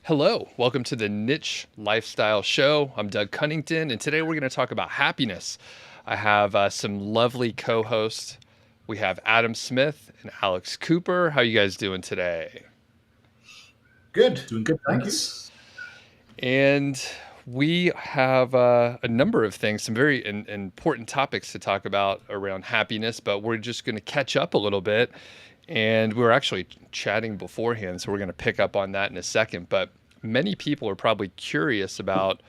Hello, welcome to the Niche Lifestyle Show. I'm Doug Cunnington, and today we're going to talk about happiness. I have some lovely co-hosts. We have Adam Smith and Alex Cooper. How you guys doing today? Good. Doing good, Thank you. thanks. And we have a number of things, some very important topics to talk about around happiness, but we're just going to catch up a little bit. And we were actually chatting beforehand, so we're going to pick up on that in a second. But many people are probably curious about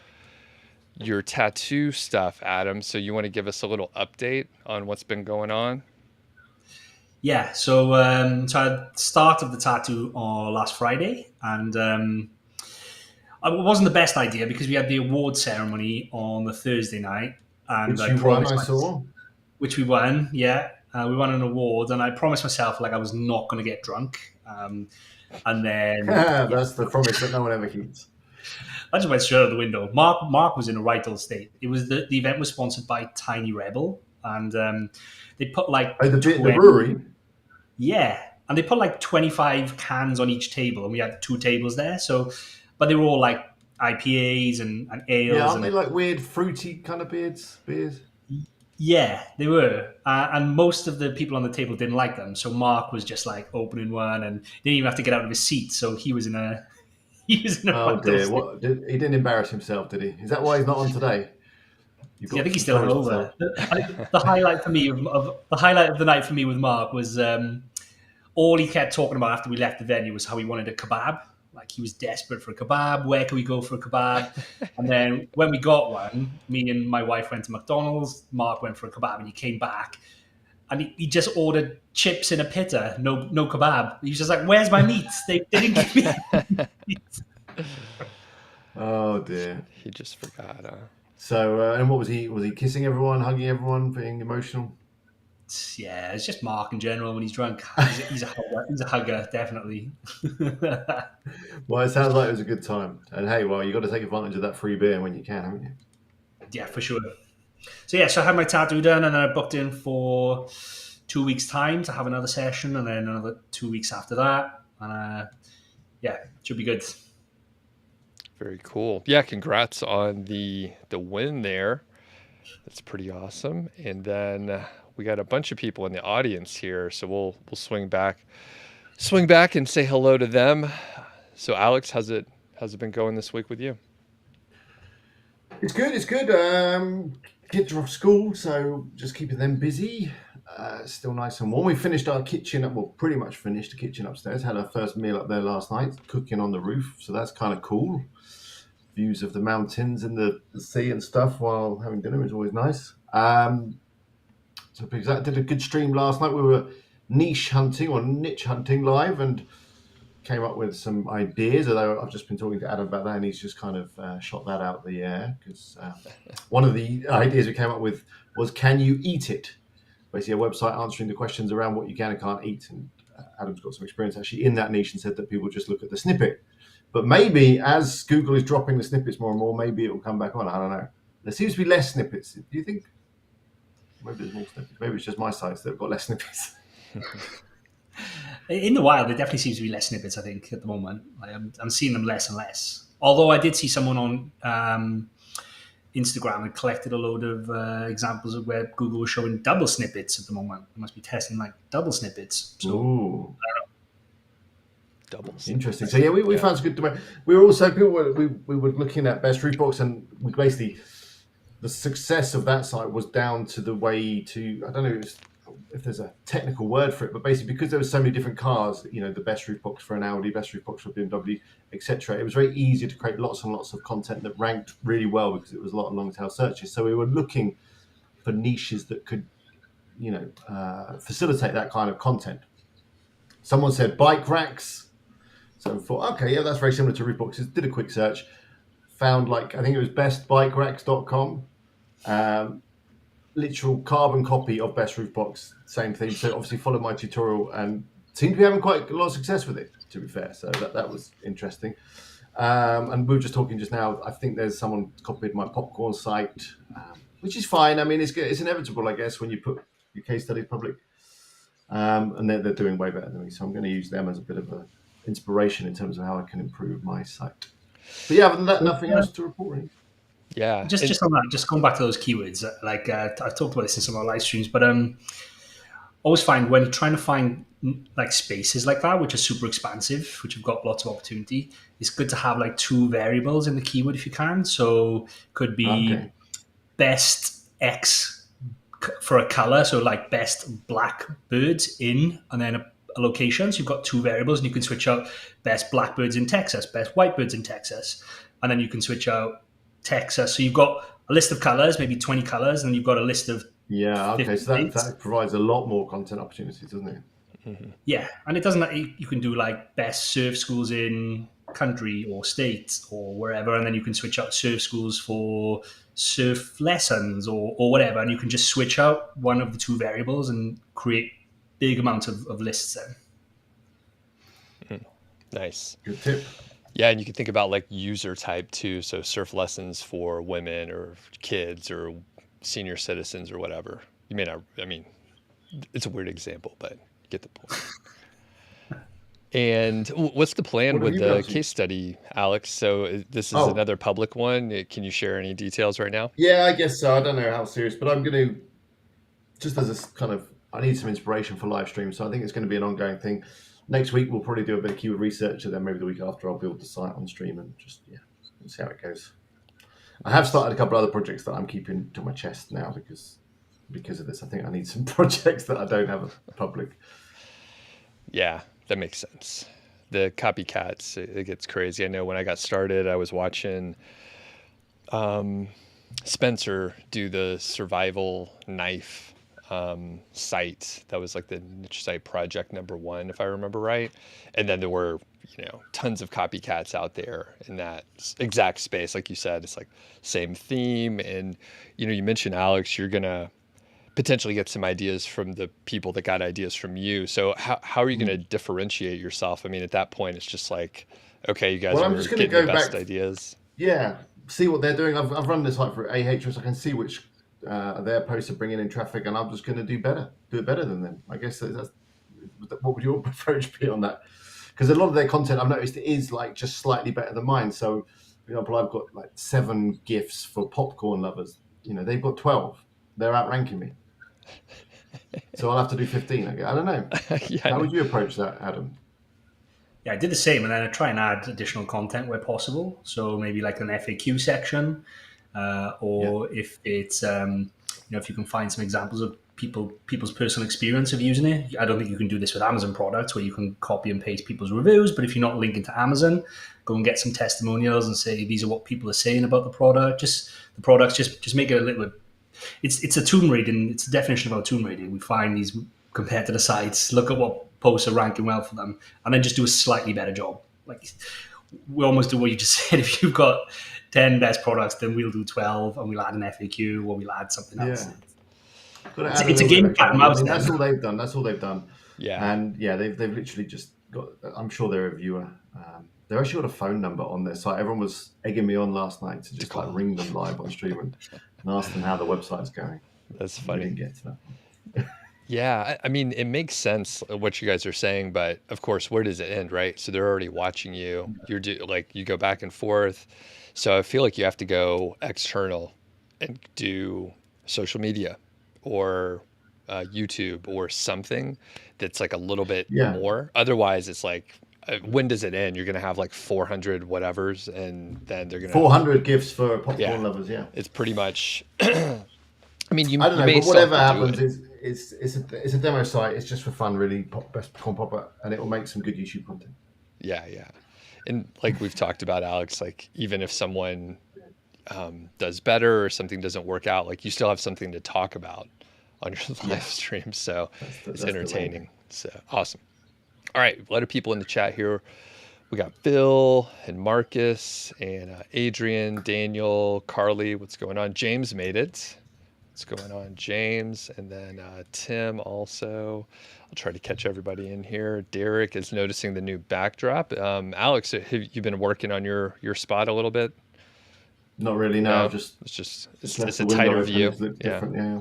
your tattoo stuff, Adam. So you want to give us a little update on what's been going on? Yeah, so I started the tattoo on last Friday, and it wasn't the best idea because we had the award ceremony on the Thursday night, and Which you won, I saw. which we won. Yeah, we won an award, and I promised myself like I was not going to get drunk, and then That's the promise that no one ever keeps. I just went straight out the window. Mark was in a right old state. It was the event was sponsored by Tiny Rebel, and they put like the brewery. Yeah, and they put like 25 cans on each table, and we had two tables there. So, but they were all like IPAs and ales. Yeah, aren't they like weird fruity kind of beers? Yeah, they were, and most of the people on the table didn't like them. So Mark was just like opening one, and didn't even have to get out of his seat. So he was in a Oh dear! He didn't embarrass himself, did he? Is that why he's not on today? Yeah, I think he's still hungover. The highlight for me of the highlight of the night for me with Mark was all he kept talking about after we left the venue was how he wanted a kebab. Like he was desperate for a kebab. Where can we go for a kebab? And then when we got one, me and my wife went to McDonald's. Mark went for a kebab, and he came back, and he just ordered chips in a pitta. No kebab. He was just like, "Where's my meat? They didn't give me." Meat. Oh dear! He just forgot. So, and what was he? Was he kissing everyone, hugging everyone, being emotional? Yeah, it's just Mark in general when he's drunk. He's a hugger. He's a hugger, definitely. Well, it sounds like it was a good time. And hey, well, you got to take advantage of that free beer when you can, haven't you? Yeah, for sure. So yeah, so I had my tattoo done, and then I booked in for 2 weeks' time to have another session, and then another 2 weeks after that. And yeah, should be good. Very cool. Yeah, congrats on the win there. That's pretty awesome. And then we got a bunch of people in the audience here, so we'll swing back and say hello to them. So Alex, how's it been going this week with you? It's good. Kids are off school, so just keeping them busy. Still nice and warm. We finished our kitchen up, well, pretty much finished the kitchen upstairs. Had our first meal up there last night, cooking on the roof, so that's kind of cool. Views of the mountains and the sea and stuff while having dinner is always nice. So because that did a good stream last night. We were niche hunting live and came up with some ideas, although I've just been talking to Adam about that and he's just kind of shot that out of the air because one of the ideas we came up with was, can you eat it? Basically a website answering the questions around what you can and can't eat, and Adam's got some experience actually in that niche and said that people just look at the snippet. But maybe as Google is dropping the snippets more and more, maybe it will come back on. I don't know. There seems to be less snippets. Do you think? Maybe there's more snippets. Maybe it's just my sites that have got less snippets. In the wild, there definitely seems to be less snippets, I think, at the moment. I'm seeing them less and less. Although I did see someone on Instagram had collected a load of examples of where Google was showing double snippets at the moment. They must be testing like double snippets. So, Ooh. Double Interesting. So yeah, we found some good domain. We were also we were looking at Best Roof Box, and we basically the success of that site was down to the way to, I don't know if there's a technical word for it, but basically because there were so many different cars, you know, the Best Roof Box for an Audi, Best Roof Box for a BMW, etc. It was very easy to create lots and lots of content that ranked really well because it was a lot of long tail searches. So we were looking for niches that could, you know, facilitate that kind of content. Someone said bike racks. So I thought, okay, yeah, that's very similar to roof boxes. Did a quick search, found like, I think it was bestbikeracks.com, literal carbon copy of Best Roof Box, same thing. So obviously followed my tutorial and seemed to be having quite a lot of success with it, to be fair. So that was interesting. And we were just talking just now, I think there's someone copied my popcorn site, which is fine. I mean, it's inevitable, I guess, when you put your case studies public. And they're doing way better than me. So I'm going to use them as a bit of a inspiration in terms of how I can improve my site. But yeah, other than that, nothing else to report. Really. Yeah. Just on that, just going back to those keywords, like I've talked about this in some of our live streams, but always find when trying to find like spaces like that, which are super expansive, which have got lots of opportunity, it's good to have like 2 variables in the keyword if you can. So could be best X for a color, so like best black birds in, and then a location. So you've got 2 variables, and you can switch out best blackbirds in Texas, best white birds in Texas, and then you can switch out Texas. So you've got a list of colors, maybe 20 colors, and you've got a list of so that provides a lot more content opportunities, doesn't it? Mm-hmm. Yeah, and it doesn't. You can do like best surf schools in country or state or wherever, and then you can switch out surf schools for surf lessons or whatever, and you can just switch out one of the 2 variables and create big amounts of lists then. Nice. Good tip. Yeah, and you can think about like user type too. So surf lessons for women or kids or senior citizens or whatever. You may not, I mean, it's a weird example, but you get the point. And what's the plan with the case study, Alex? So this is another public one. Can you share any details right now? Yeah, I guess so. I don't know how serious, but I'm going to, just as a kind of, I need some inspiration for live streams. So I think it's going to be an ongoing thing. Next week, we'll probably do a bit of keyword research, and then maybe the week after, I'll build the site on stream and just, see how it goes. I have started a couple of other projects that I'm keeping to my chest now because of this. I think I need some projects that I don't have public. Yeah, that makes sense. The copycats, it gets crazy. I know when I got started, I was watching Spencer do the survival knife site. That was like the niche site project #1, if I remember right. And then there were, tons of copycats out there in that exact space. Like you said, it's like same theme. And, you mentioned, Alex, you're going to potentially get some ideas from the people that got ideas from you. So how are you going to differentiate yourself? I mean, at that point, it's just like, okay, you guys are getting the best ideas. Yeah, see what they're doing. I've run this site for Ahrefs. I can see which their posts are bringing in traffic, and I'm just going to do it better than them. I guess that's what would your approach be on that? Because a lot of their content I've noticed is like just slightly better than mine. So, for example, I've got like 7 GIFs for popcorn lovers. They've got 12. They're outranking me. So I'll have to do 15. I don't know. How would you approach that, Adam? Yeah, I did the same, and then I try and add additional content where possible. So maybe like an FAQ section, if it's if you can find some examples of people's personal experience of using it. I don't think you can do this with Amazon products where you can copy and paste people's reviews, but if you're not linking to Amazon, go and get some testimonials and say these are what people are saying about the product. Just make it a little bit. It's a tomb rating. It's a definition of our tomb rating. We find these compared to the sites, look at what posts are ranking well for them, and then just do a slightly better job. Like we almost do what you just said. If you've got 10 best products, then we'll do 12 and we'll add an FAQ or we'll add something else. It's a game of cat and mouse. That's all they've done. Yeah. And they've literally just got, I'm sure they're a viewer. They've actually got a phone number on their site. Everyone was egging me on last night to just like ring them live on stream and ask them how the website's going. That's funny. We didn't get to that. Yeah, I mean, it makes sense what you guys are saying, but of course, where does it end, right? So they're already watching you. You go back and forth. So I feel like you have to go external and do social media or YouTube or something that's like a little bit more. Otherwise, it's like, when does it end? You're going to have like 400 whatevers, and then they're going to 400 gifts for popcorn lovers. Yeah, it's pretty much. I mean, I don't know, but whatever happens it's a demo site. It's just for fun, really. Best popcorn popper, and it will make some good YouTube content. Yeah. And like we've talked about, Alex, like even if someone does better or something doesn't work out, like you still have something to talk about on your live stream. So it's entertaining. So awesome. All right. A lot of people in the chat here. We got Bill and Marcus and Adrian, Daniel, Carly. What's going on? James made it. What's going on, James? And then Tim also. I'll try to catch everybody in here. Derek is noticing the new backdrop. Alex, have you been working on your spot a little bit? Not really, no. It's a tighter view. Yeah.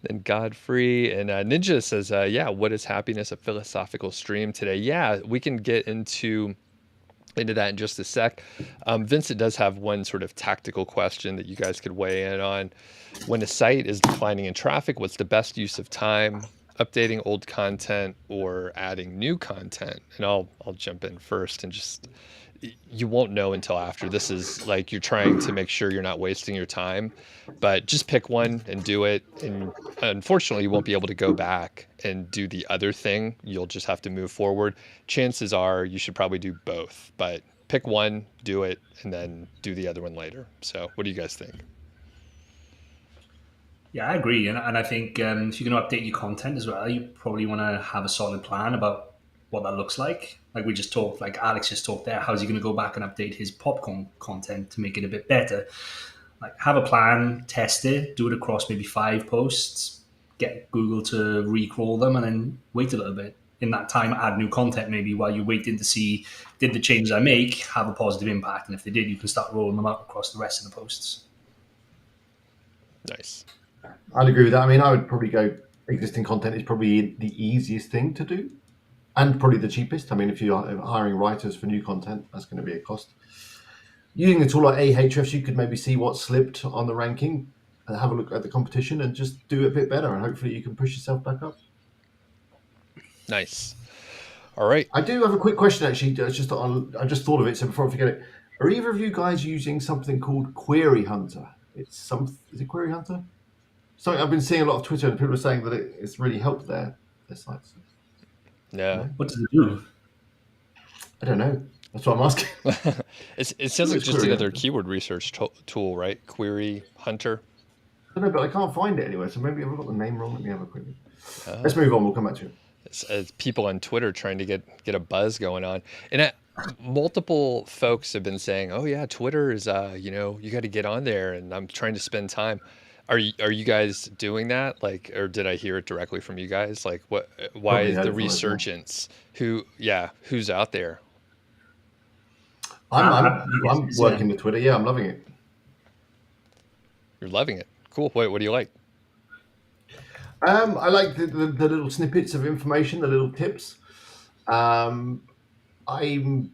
And Godfrey and Ninja says, yeah, what is happiness? A philosophical stream today. Yeah, we can get into that in just a sec. Vincent does have one sort of tactical question that you guys could weigh in on. When a site is declining in traffic, what's the best use of time? Updating old content or adding new content? And I'll jump in first and just, you won't know until after. This is like you're trying to make sure you're not wasting your time, but just pick one and do it. And unfortunately, you won't be able to go back and do the other thing. You'll just have to move forward. Chances are you should probably do both, but pick one, do it, and then do the other one later. So what do you guys think? Yeah, I agree. And I think if you're going to update your content as well, you probably want to have a solid plan about what that looks like. Like we just talked, like Alex just talked there, how's he going to go back and update his popcorn content to make it a bit better? Like have a plan, test it, do it across maybe 5 posts, get Google to recrawl them, and then wait a little bit. In that time, add new content maybe while you're waiting to see, did the changes I make have a positive impact? And if they did, you can start rolling them out across the rest of the posts. Nice. I'd agree with that. I mean, I would probably go existing content is probably the easiest thing to do and probably the cheapest. I mean, if you're hiring writers for new content, that's going to be a cost. Using a tool like Ahrefs, you could maybe see what slipped on the ranking and have a look at the competition and just do it a bit better. And hopefully you can push yourself back up. Nice. All right. I do have a quick question, actually. I just thought of it, so before I forget it. Are either of you guys using something called Query Hunter? Is it Query Hunter? Something I've been seeing a lot of Twitter, and people are saying that it's really helped their sites. No. What does it do? I don't know. That's what I'm asking. It sounds like just another keyword research tool, right? Query Hunter. I don't know, but I can't find it anywhere. So maybe I've got the name wrong. Let me have a quick look. Let's move on. We'll come back to it. It's people on Twitter trying to get a buzz going on, and multiple folks have been saying, "Oh yeah, Twitter is you got to get on there," and I'm trying to spend time. Are you guys doing that? Like, or did I hear it directly from you guys? Like, what? Why is the resurgence? Who's out there? I'm working with Twitter. Yeah, I'm loving it. You're loving it. Cool. What do you like? I like the little snippets of information, the little tips. I've been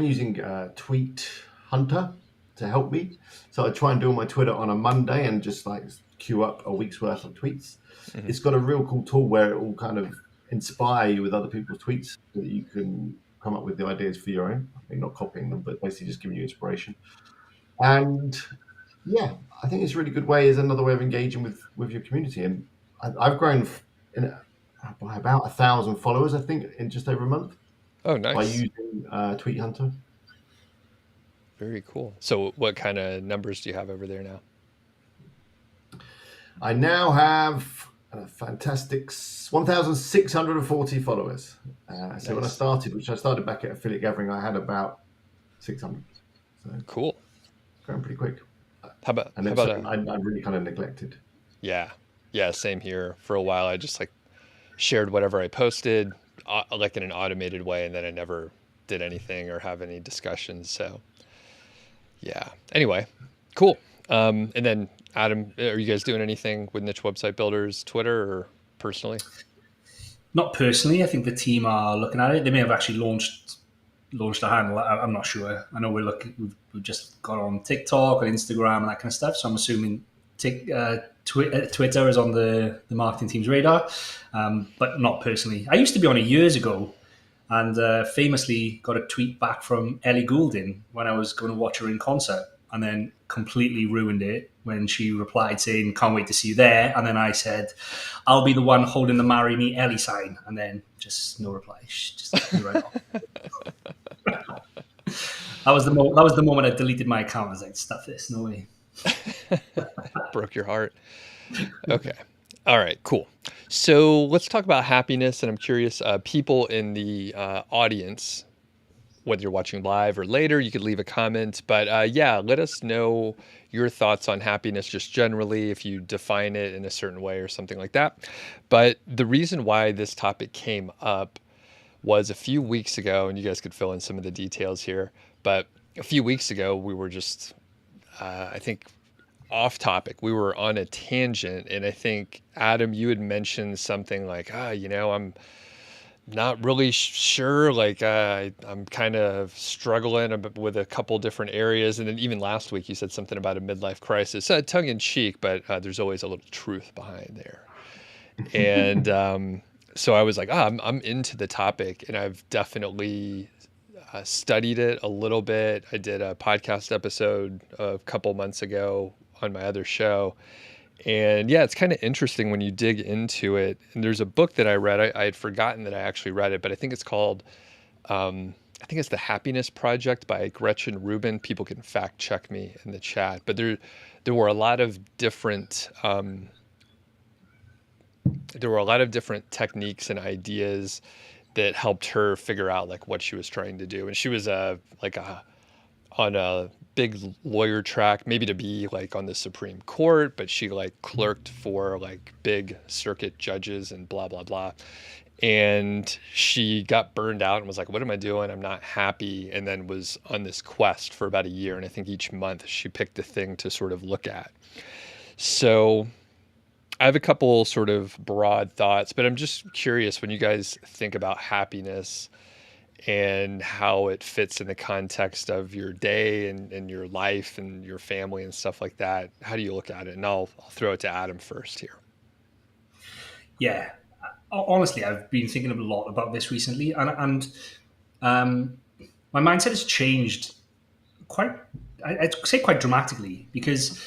using Tweet Hunter to help me. So I try and do all my Twitter on a Monday and just like queue up a week's worth of tweets. Mm-hmm. It's got a real cool tool where it will kind of inspire you with other people's tweets so that you can come up with the ideas for your own. I mean, not copying them, but basically just giving you inspiration. And yeah, I think it's a really good way, is another way of engaging with your community. And I've grown by about 1,000 followers, I think, in just over a month. Oh, nice. By using Tweet Hunter. Very cool. So what kind of numbers do you have over there now? I now have a fantastic 1,640 followers. Nice. So when I started back at Affiliate Gathering, I had about 600. So cool. Going pretty quick. How about I really kind of neglected. Yeah, same here. For a while, I just like shared whatever I posted, like in an automated way, and then I never did anything or have any discussions. So yeah. Anyway, cool. And then Adam, are you guys doing anything with Niche Website Builders Twitter or personally? Not personally. I think the team are looking at it. They may have actually launched a handle. I'm not sure. I know we've just got on TikTok and Instagram and that kind of stuff. So I'm assuming Twitter is on the marketing team's radar, but not personally. I used to be on it years ago, and famously got a tweet back from Ellie Goulding when I was going to watch her in concert, and then completely ruined it when she replied saying, "Can't wait to see you there." And then I said, "I'll be the one holding the "Marry Me Ellie" sign," and then just no reply. Just right off. That was the moment I deleted my account. I was like, "Stuff this, no way." Broke your heart. Okay. All right, cool. So let's talk about happiness. And I'm curious, people in the audience, whether you're watching live or later, you could leave a comment. But let us know your thoughts on happiness just generally, if you define it in a certain way or something like that. But the reason why this topic came up was a few weeks ago, and you guys could fill in some of the details here. But a few weeks ago, we were just, I think off topic. We were on a tangent, and I think Adam, you had mentioned something like, I'm not really sure. Like, I'm kind of struggling with a couple different areas. And then even last week, you said something about a midlife crisis, tongue in cheek, but there's always a little truth behind there. And so I was like, I'm into the topic, and I've definitely studied it a little bit. I did a podcast episode a couple months ago on my other show. And yeah, it's kind of interesting when you dig into it. And there's a book that I read. I had forgotten that I actually read it, but I think it's called, I think it's The Happiness Project by Gretchen Rubin. People can fact check me in the chat. But there were a lot of different techniques and ideas that helped her figure out like what she was trying to do. And she was on a big lawyer track, maybe to be like on the Supreme Court, but she like clerked for like big circuit judges and blah, blah, blah. And she got burned out and was like, what am I doing? I'm not happy. And then was on this quest for about a year. And I think each month she picked a thing to sort of look at. So I have a couple sort of broad thoughts, but I'm just curious when you guys think about happiness and how it fits in the context of your day and your life and your family and stuff like that. How do you look at it? And I'll throw it to Adam first here. Yeah, honestly, I've been thinking a lot about this recently, and my mindset has changed I'd say quite dramatically, because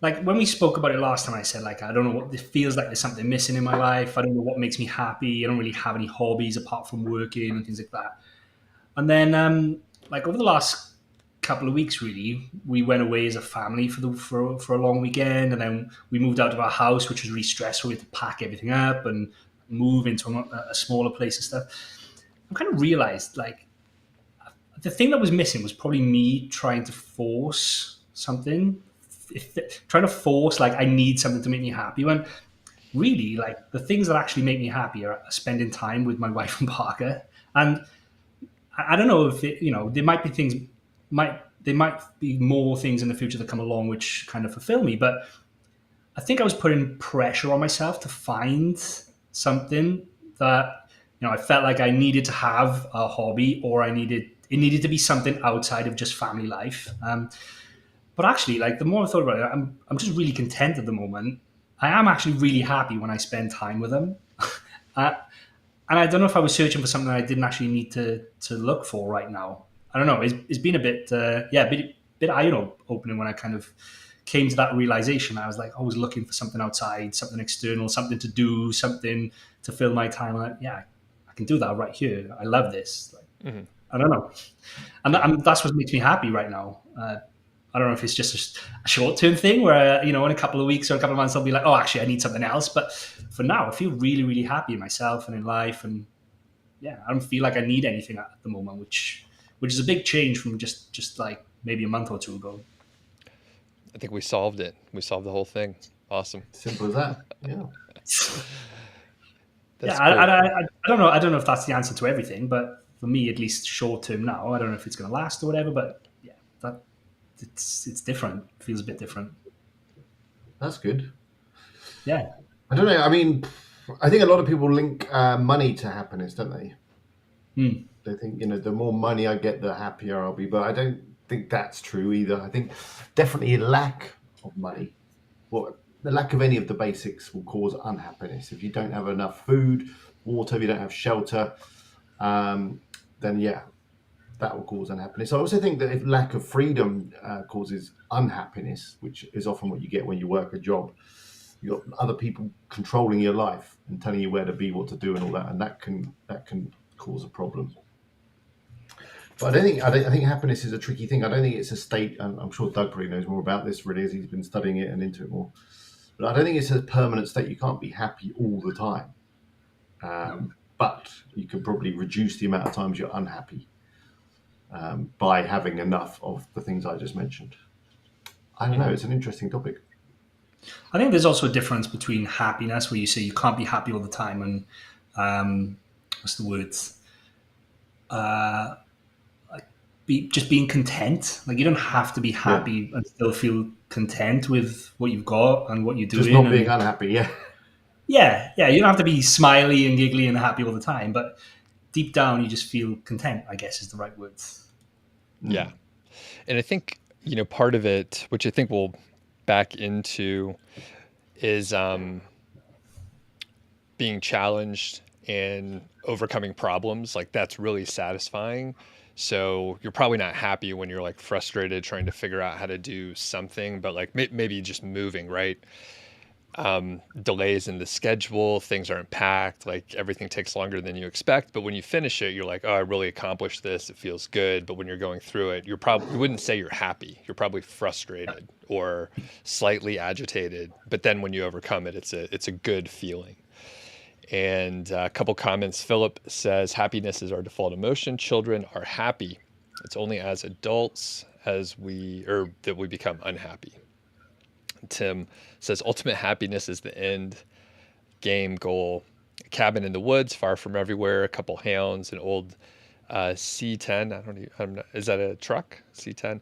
like when we spoke about it last time, I said like, I don't know what, it feels like there's something missing in my life. I don't know what makes me happy. I don't really have any hobbies apart from working and things like that. And then like over the last couple of weeks, really, we went away as a family for a long weekend, and then we moved out of our house, which was really stressful. We had to pack everything up and move into a smaller place and stuff. I kind of realized like the thing that was missing was probably me trying to force something. Trying to force like I need something to make me happy, when really like the things that actually make me happy are spending time with my wife and Parker. And I don't know if there might be things, there might be more things in the future that come along which kind of fulfill me, but I think I was putting pressure on myself to find something that I felt like I needed to have a hobby, or it needed to be something outside of just family life. But actually, like the more I thought about it, I'm just really content at the moment. I am actually really happy when I spend time with them. And I don't know if I was searching for something that I didn't actually need to look for right now. I don't know. It's been a bit eye-opening when I kind of came to that realization. I was like always looking for something outside, something external, something to do, something to fill my time. I'm like, yeah, I can do that right here. I love this. Like, I don't know. And that's what makes me happy right now. I don't know if it's just a short-term thing where, in a couple of weeks or a couple of months, I'll be like, oh, actually, I need something else. But for now, I feel really, really happy in myself and in life. And yeah, I don't feel like I need anything at the moment, which is a big change from just like maybe a month or two ago. I think we solved it. We solved the whole thing. Awesome. Simple as that. Yeah. Yeah, cool. I don't know. I don't know if that's the answer to everything, but for me, at least short-term now, I don't know if it's going to last or whatever, but yeah, it's different. It feels a bit different. That's good. Yeah. I don't know. I mean, I think a lot of people link money to happiness, don't they? They think, the more money I get, the happier I'll be. But I don't think that's true either. I think definitely a lack of money, or the lack of any of the basics, will cause unhappiness. If you don't have enough food, water, if you don't have shelter, then yeah, that will cause unhappiness. I also think that if lack of freedom causes unhappiness, which is often what you get when you work a job, you've got other people controlling your life and telling you where to be, what to do, and all that, and that can cause a problem. But I think happiness is a tricky thing. I don't think it's a state, and I'm sure Doug probably knows more about this really, as he's been studying it and into it more. But I don't think it's a permanent state. You can't be happy all the time. But you can probably reduce the amount of times you're unhappy by having enough of the things I just mentioned. I don't know. It's an interesting topic. I think there's also a difference between happiness, where you say you can't be happy all the time, and what's the word? Like just being content. Like you don't have to be happy and still feel content with what you've got and what you're doing. Just not being unhappy. Yeah. You don't have to be smiley and giggly and happy all the time, but deep down you just feel content, I guess is the right word. Yeah. And I think, part of it, which I think we'll back into, is being challenged and overcoming problems. Like that's really satisfying. So you're probably not happy when you're like frustrated trying to figure out how to do something, but like maybe just moving, right? Delays in the schedule, things aren't packed, like everything takes longer than you expect. But when you finish it, you're like, oh, I really accomplished this. It feels good. But when you're going through it, you wouldn't say you're happy. You're probably frustrated or slightly agitated. But then when you overcome it, it's a good feeling. And a couple comments. Philip says, happiness is our default emotion. Children are happy. It's only as adults that we become unhappy. Tim says, ultimate happiness is the end game goal. A cabin in the woods, far from everywhere, a couple hounds, an old C10. Is that a truck? C10.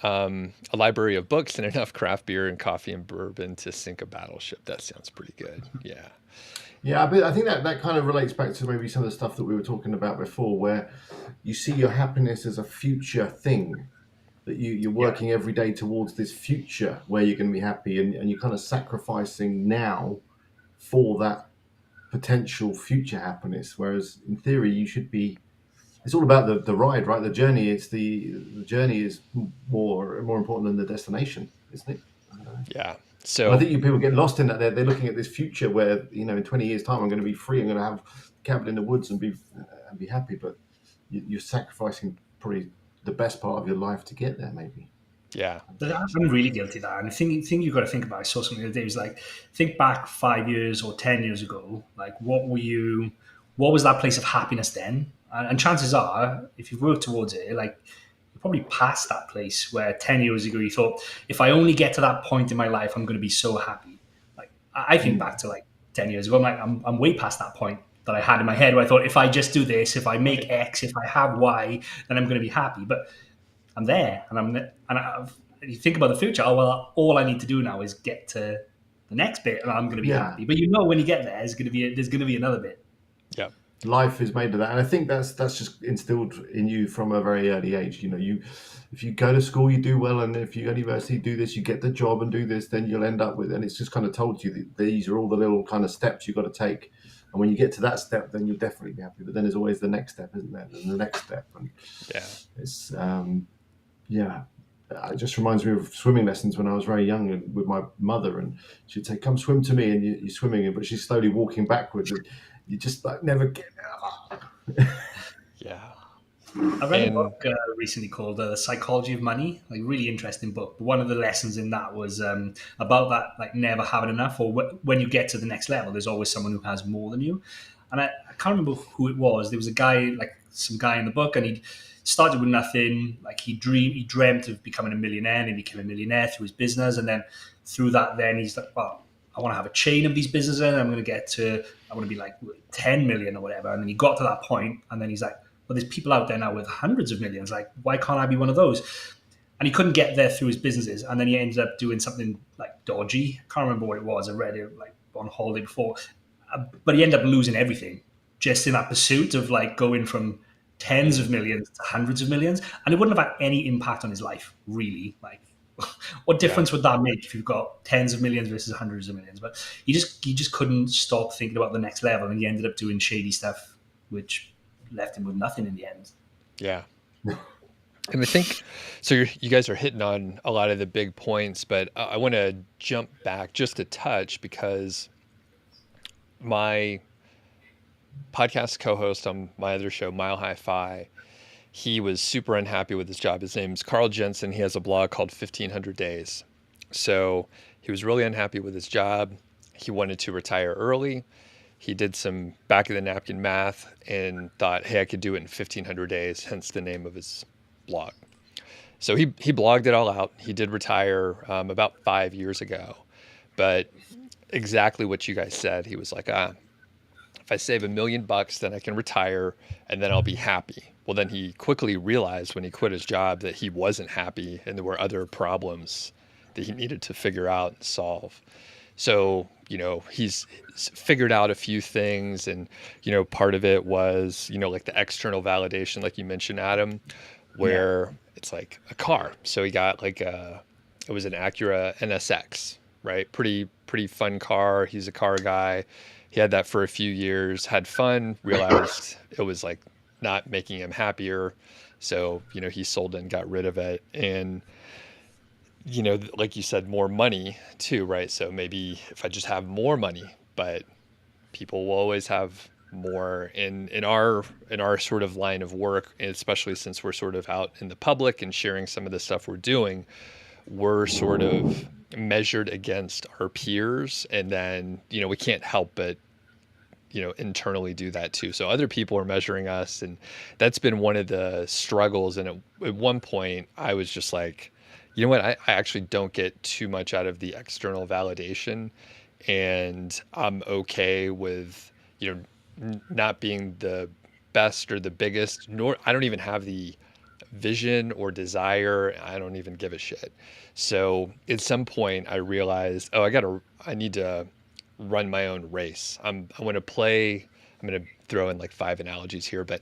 A library of books and enough craft beer and coffee and bourbon to sink a battleship. That sounds pretty good. Yeah. Yeah, but I think that kind of relates back to maybe some of the stuff that we were talking about before, where you see your happiness as a future thing, that you're working every day towards this future where you're going to be happy, and you're kind of sacrificing now for that potential future happiness. Whereas in theory, you should be. It's all about the ride, right? The journey. The journey is more important than the destination, isn't it? Yeah. So and I think people get lost in that. They're looking at this future where in 20 years' time I'm going to be free. I'm going to have a cabin in the woods and be happy. But you're sacrificing probably the best part of your life to get there, maybe. Yeah. I'm really guilty of that. And the thing you've got to think about, I saw something the other day, was like, think back 5 years or 10 years ago. Like, what was that place of happiness then? And chances are, if you've worked towards it, like, you're probably past that place where 10 years ago you thought, if I only get to that point in my life, I'm going to be so happy. Like, I think back to like 10 years ago, I'm way past that point that I had in my head where I thought, if I just do this, if I make X, if I have Y, then I'm going to be happy. But I'm there, you think about the future. Oh well, all I need to do now is get to the next bit, and I'm going to be happy. But when you get there, there's going to be another bit. Yeah, life is made of that, and I think that's just instilled in you from a very early age. If you go to school, you do well, and if you go to university, do this, you get the job and do this, then you'll end up with. And it's just kind of told you that these are all the little kind of steps you've got to take. And when you get to that step, then you'll definitely be happy. But then there's always the next step, isn't there? And the next step, and it's. It just reminds me of swimming lessons when I was very young and with my mother, and she'd say, "Come swim to me," and you're swimming, but she's slowly walking backwards, and you just like never get out. Yeah. I read a book recently called The Psychology of Money, like really interesting book. But one of the lessons in that was about that, like never having enough, or when you get to the next level, there's always someone who has more than you. And I can't remember who it was. There was some guy in the book, and he started with nothing. Like he dreamt of becoming a millionaire, and he became a millionaire through his business. And then through that, then he's like, well, I want to have a chain of these businesses, and I want to be like 10 million or whatever. And then he got to that point, and then he's like, well, there's people out there now with hundreds of millions. Like, why can't I be one of those? And he couldn't get there through his businesses. And then he ended up doing something like dodgy. I can't remember what it was. I read it like on holiday before. But he ended up losing everything just in that pursuit of like going from tens of millions to hundreds of millions. And it wouldn't have had any impact on his life, really. Like, what difference would that make if you've got tens of millions versus hundreds of millions? But he just couldn't stop thinking about the next level. And he ended up doing shady stuff, which left him with nothing in the end. Yeah. And I think, so you guys are hitting on a lot of the big points, but I want to jump back just a touch because my podcast co-host on my other show, Mile High Fi, he was super unhappy with his job. His name's Carl Jensen. He has a blog called 1500 Days. So he was really unhappy with his job. He wanted to retire early. He did some back of the napkin math and thought, hey, I could do it in 1500 days, hence the name of his blog. So he blogged it all out. He did retire about 5 years ago. But exactly what you guys said, he was like, if I save $1 million, then I can retire and then I'll be happy. Well, then he quickly realized when he quit his job that he wasn't happy and there were other problems that he needed to figure out and solve. So, he's figured out a few things, and, part of it was, like the external validation, like you mentioned, Adam, where it's like a car. So he got like it was an Acura NSX, right? Pretty fun car. He's a car guy. He had that for a few years, had fun, realized it was like not making him happier. So, he sold it and got rid of it. And, like you said, more money too, right? So maybe if I just have more money, but people will always have more in our sort of line of work, and especially since we're sort of out in the public and sharing some of the stuff we're doing, we're sort of measured against our peers, and then we can't help but internally do that too. So other people are measuring us, and that's been one of the struggles. And at one point I was just like, you know what, I actually don't get too much out of the external validation, and I'm okay with not being the best or the biggest, nor I don't even have the vision or desire. I don't even give a shit. So at some point I realized, I need to run my own race. I'm going to throw in like 5 analogies here, but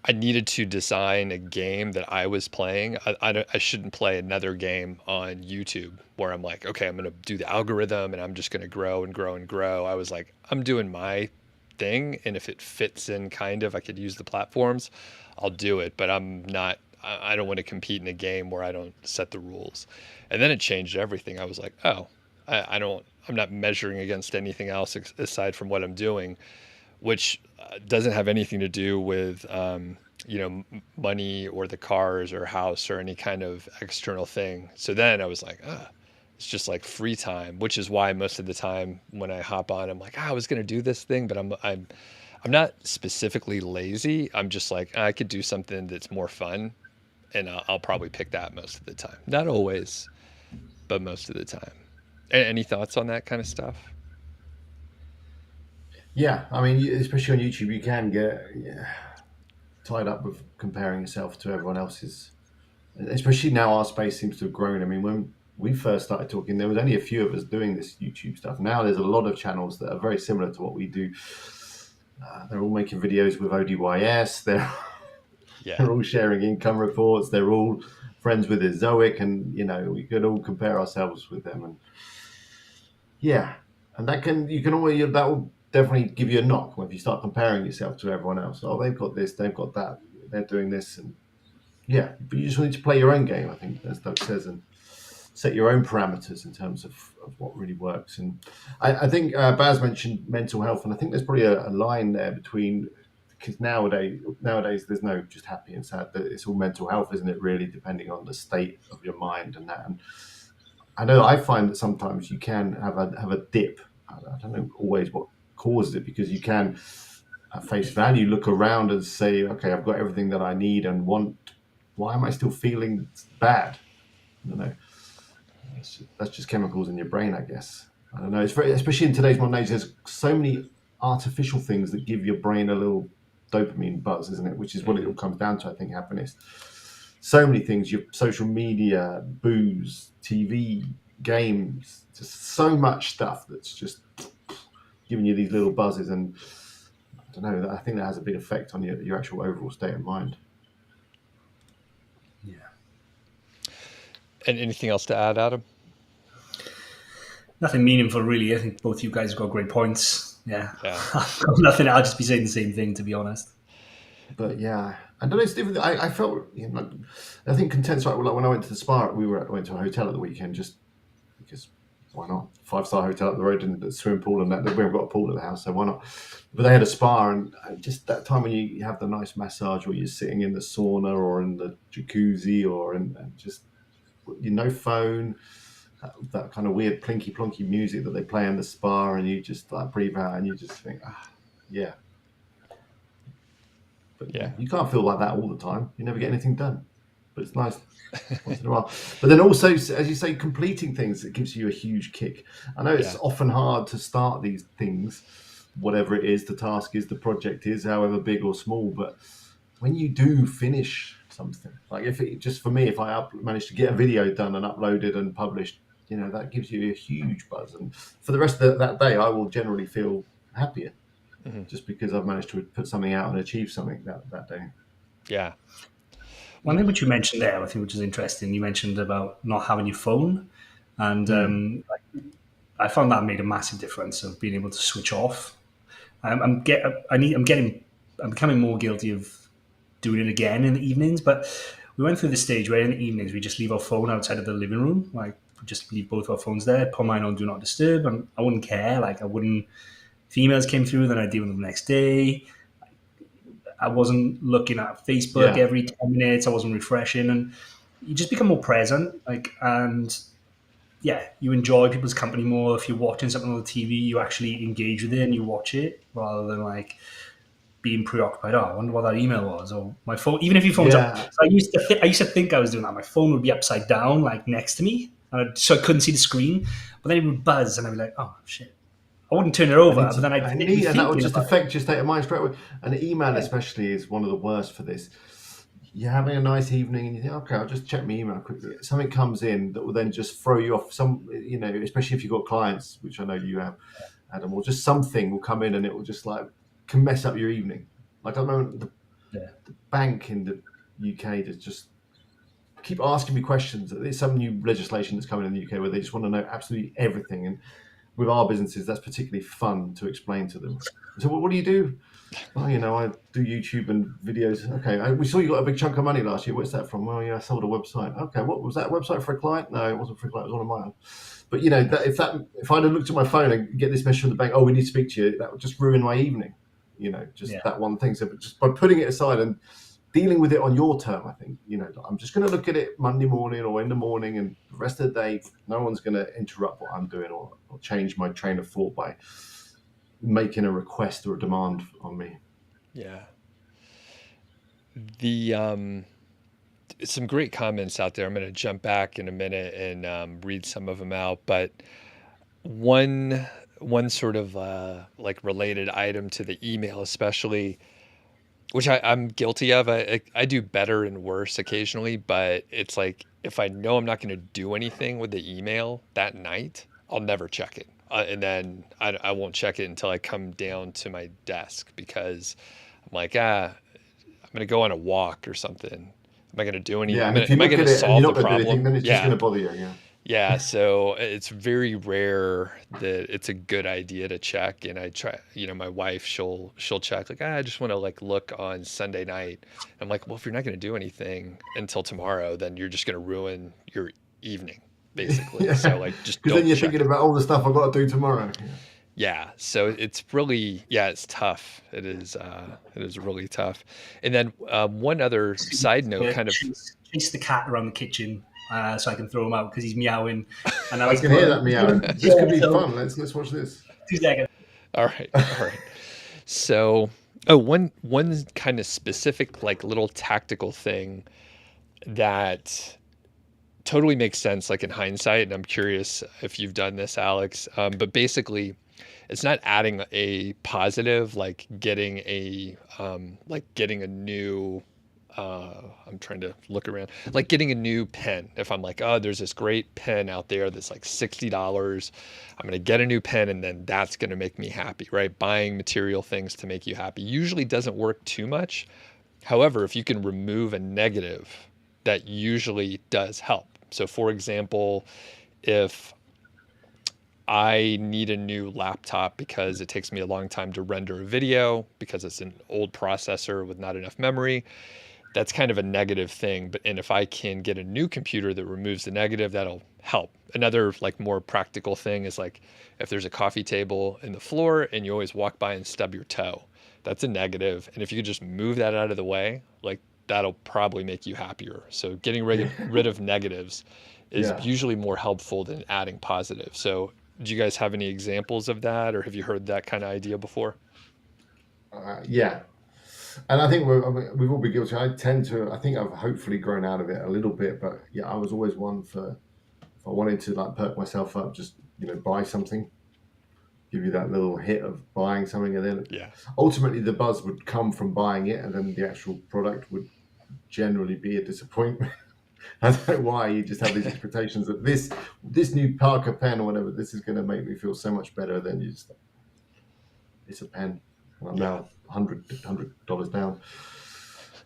I needed to design a game that I was playing. I shouldn't play another game on YouTube where I'm like, okay, I'm going to do the algorithm and I'm just going to grow and grow and grow. I was like, I'm doing my thing, and if it fits in kind of, I could use the platforms, I'll do it. But I don't want to compete in a game where I don't set the rules. And then it changed everything. I was like, oh, I'm not measuring against anything else aside from what I'm doing, which doesn't have anything to do with, money or the cars or house or any kind of external thing. So then I was like, it's just like free time, which is why most of the time when I hop on, I'm like, I was going to do this thing, but I'm not specifically lazy. I'm just like, I could do something that's more fun, and I'll probably pick that most of the time. Not always, but most of the time. Any thoughts on that kind of stuff? Yeah, I mean, especially on YouTube, you can get tied up with comparing yourself to everyone else's. Especially now, our space seems to have grown. I mean, when we first started talking, there was only a few of us doing this YouTube stuff. Now there's a lot of channels that are very similar to what we do. They're all making videos with ODYS. They're all sharing income reports. They're all friends with Zoic, and we could all compare ourselves with them. And and that will definitely give you a knock if you start comparing yourself to everyone else. Oh, they've got this, they've got that, they're doing this, and but you just need to play your own game, I think, as Doug says, and set your own parameters in terms of what really works. And I think Baz mentioned mental health, and I think there's probably a line there between, because nowadays there's no just happy and sad. It's all mental health, isn't it? Really, depending on the state of your mind and that. And I know I find that sometimes you can have a dip. I don't know always what causes it, because you can at face value look around and say, okay, I've got everything that I need and want. Why am I still feeling bad? I don't know. That's just chemicals in your brain, I guess. I don't know. It's especially in today's modern age, there's so many artificial things that give your brain a little dopamine buzz, isn't it? Which is what it all comes down to, I think, happiness. So many things, your social media, booze, TV, games, just so much stuff that's just giving you these little buzzes. And I don't know, I think that has a big effect on your actual overall state of mind. Yeah. And anything else to add, Adam? Nothing meaningful, really. I think both you guys have got great points. Yeah. I've got nothing. I'll just be saying the same thing, to be honest. But I don't know. It's different. I felt, I think content's right. Like when I went to the spa, went to a hotel at the weekend just because why not? 5-star hotel up the road and the swimming pool and that. We haven't got a pool at the house, so why not? But they had a spa, and just that time when you have the nice massage, or you're sitting in the sauna or in the jacuzzi, or and just phone. That kind of weird plinky plonky music that they play in the spa, and you just like breathe out and you just think, But you can't feel like that all the time. You never get anything done. But it's nice once in a while. But then also, as you say, completing things, it gives you a huge kick. I know it's often hard to start these things, whatever it is, the task is, the project is, however big or small. But when you do finish something, like if it just for me, if I manage to get a video done and uploaded and published, that gives you a huge buzz. And for the rest of that day, I will generally feel happier just because I've managed to put something out and achieve something that day. Yeah. One thing which you mentioned there, I think, which is interesting, you mentioned about not having your phone, and I found that made a massive difference of being able to switch off. I'm becoming more guilty of doing it again in the evenings, but we went through the stage where in the evenings we just leave our phone outside of the living room, like we just leave both our phones there, put mine on do not disturb, and I wouldn't care. Like I wouldn't. If emails came through, then I'd deal with them the next day. I wasn't looking at Facebook every 10 minutes. I wasn't refreshing, and you just become more present. You enjoy people's company more. If you're watching something on the TV, you actually engage with it and you watch it rather than like being preoccupied. Oh, I wonder what that email was, or my phone. Even if your phone's up, so I used to think I was doing that. My phone would be upside down, like next to me, so I couldn't see the screen. But then it would buzz, and I'd be like, "Oh shit." I wouldn't turn it over, but then and that would just affect your state of mind straight away. And email especially is one of the worst for this. You're having a nice evening and you think, okay, I'll just check my email quickly. Something comes in that will then just throw you off. Especially if you've got clients, which I know you have, Adam, or just something will come in and it will just can mess up your evening. Like I remember the bank in the UK just keep asking me questions. There's some new legislation that's coming in the UK where they just want to know absolutely everything. And with our businesses, that's particularly fun to explain to them. So what do you do? Oh, I do YouTube and videos. Okay, we saw you got a big chunk of money last year. What's that from? Well, I sold a website. Okay, what was that website for a client? No, it wasn't for a client. It was one of mine. But if I'd have looked at my phone and get this message from the bank, oh, we need to speak to you, that would just ruin my evening. That one thing. So just by putting it aside and dealing with it on your term, I think, I'm just going to look at it Monday morning or in the morning, and the rest of the day, no one's going to interrupt what I'm doing or change my train of thought by making a request or a demand on me. Yeah. The some great comments out there. I'm going to jump back in a minute and read some of them out, but one sort of related item to the email, especially, which I'm guilty of. I do better and worse occasionally, but it's like if I know I'm not going to do anything with the email that night, I'll never check it. And then I won't check it until I come down to my desk because I'm like, I'm going to go on a walk or something. Am I going to do anything? Am I going to solve the problem? Anything, then it's just going to bother you. Yeah. Yeah, so it's very rare that it's a good idea to check. And I try, my wife, she'll check like, I just want to look on Sunday night. I'm like, well, if you're not going to do anything until tomorrow, then you're just going to ruin your evening, basically. Yeah. So just because then you're thinking about all the stuff I've got to do tomorrow. Yeah, so it's really, it's tough. It is really tough. And then one other side note, kind of chase the cat around the kitchen. So I can throw him out because he's meowing. And I can hear that meowing. This could be fun. Let's watch this. 2 seconds. All right. So, one kind of specific, little tactical thing that totally makes sense, in hindsight, and I'm curious if you've done this, Alex. But basically, it's not adding a positive, getting a new. I'm trying to look around, getting a new pen. If I'm there's this great pen out there that's $60, I'm going to get a new pen and then that's going to make me happy, right? Buying material things to make you happy usually doesn't work too much. However, if you can remove a negative, that usually does help. So for example, if I need a new laptop because it takes me a long time to render a video because it's an old processor with not enough memory, that's kind of a negative thing. And if I can get a new computer that removes the negative, that'll help. Another more practical thing is if there's a coffee table in the floor and you always walk by and stub your toe, that's a negative. And if you could just move that out of the way, that'll probably make you happier. So getting rid of negatives is usually more helpful than adding positive. So do you guys have any examples of that, or have you heard that kind of idea before? Yeah. And I think we've all been guilty. I think I've hopefully grown out of it a little bit, but I was always one for, if I wanted to perk myself up, just, buy something. give you that little hit of buying something, and then Yeah. ultimately the buzz would come from buying it, and then the actual product would generally be a disappointment. I don't know why you just have these expectations that this new Parker pen or whatever, this is going to make me feel so much better. Then you just, it's a pen, and I'm now $100 down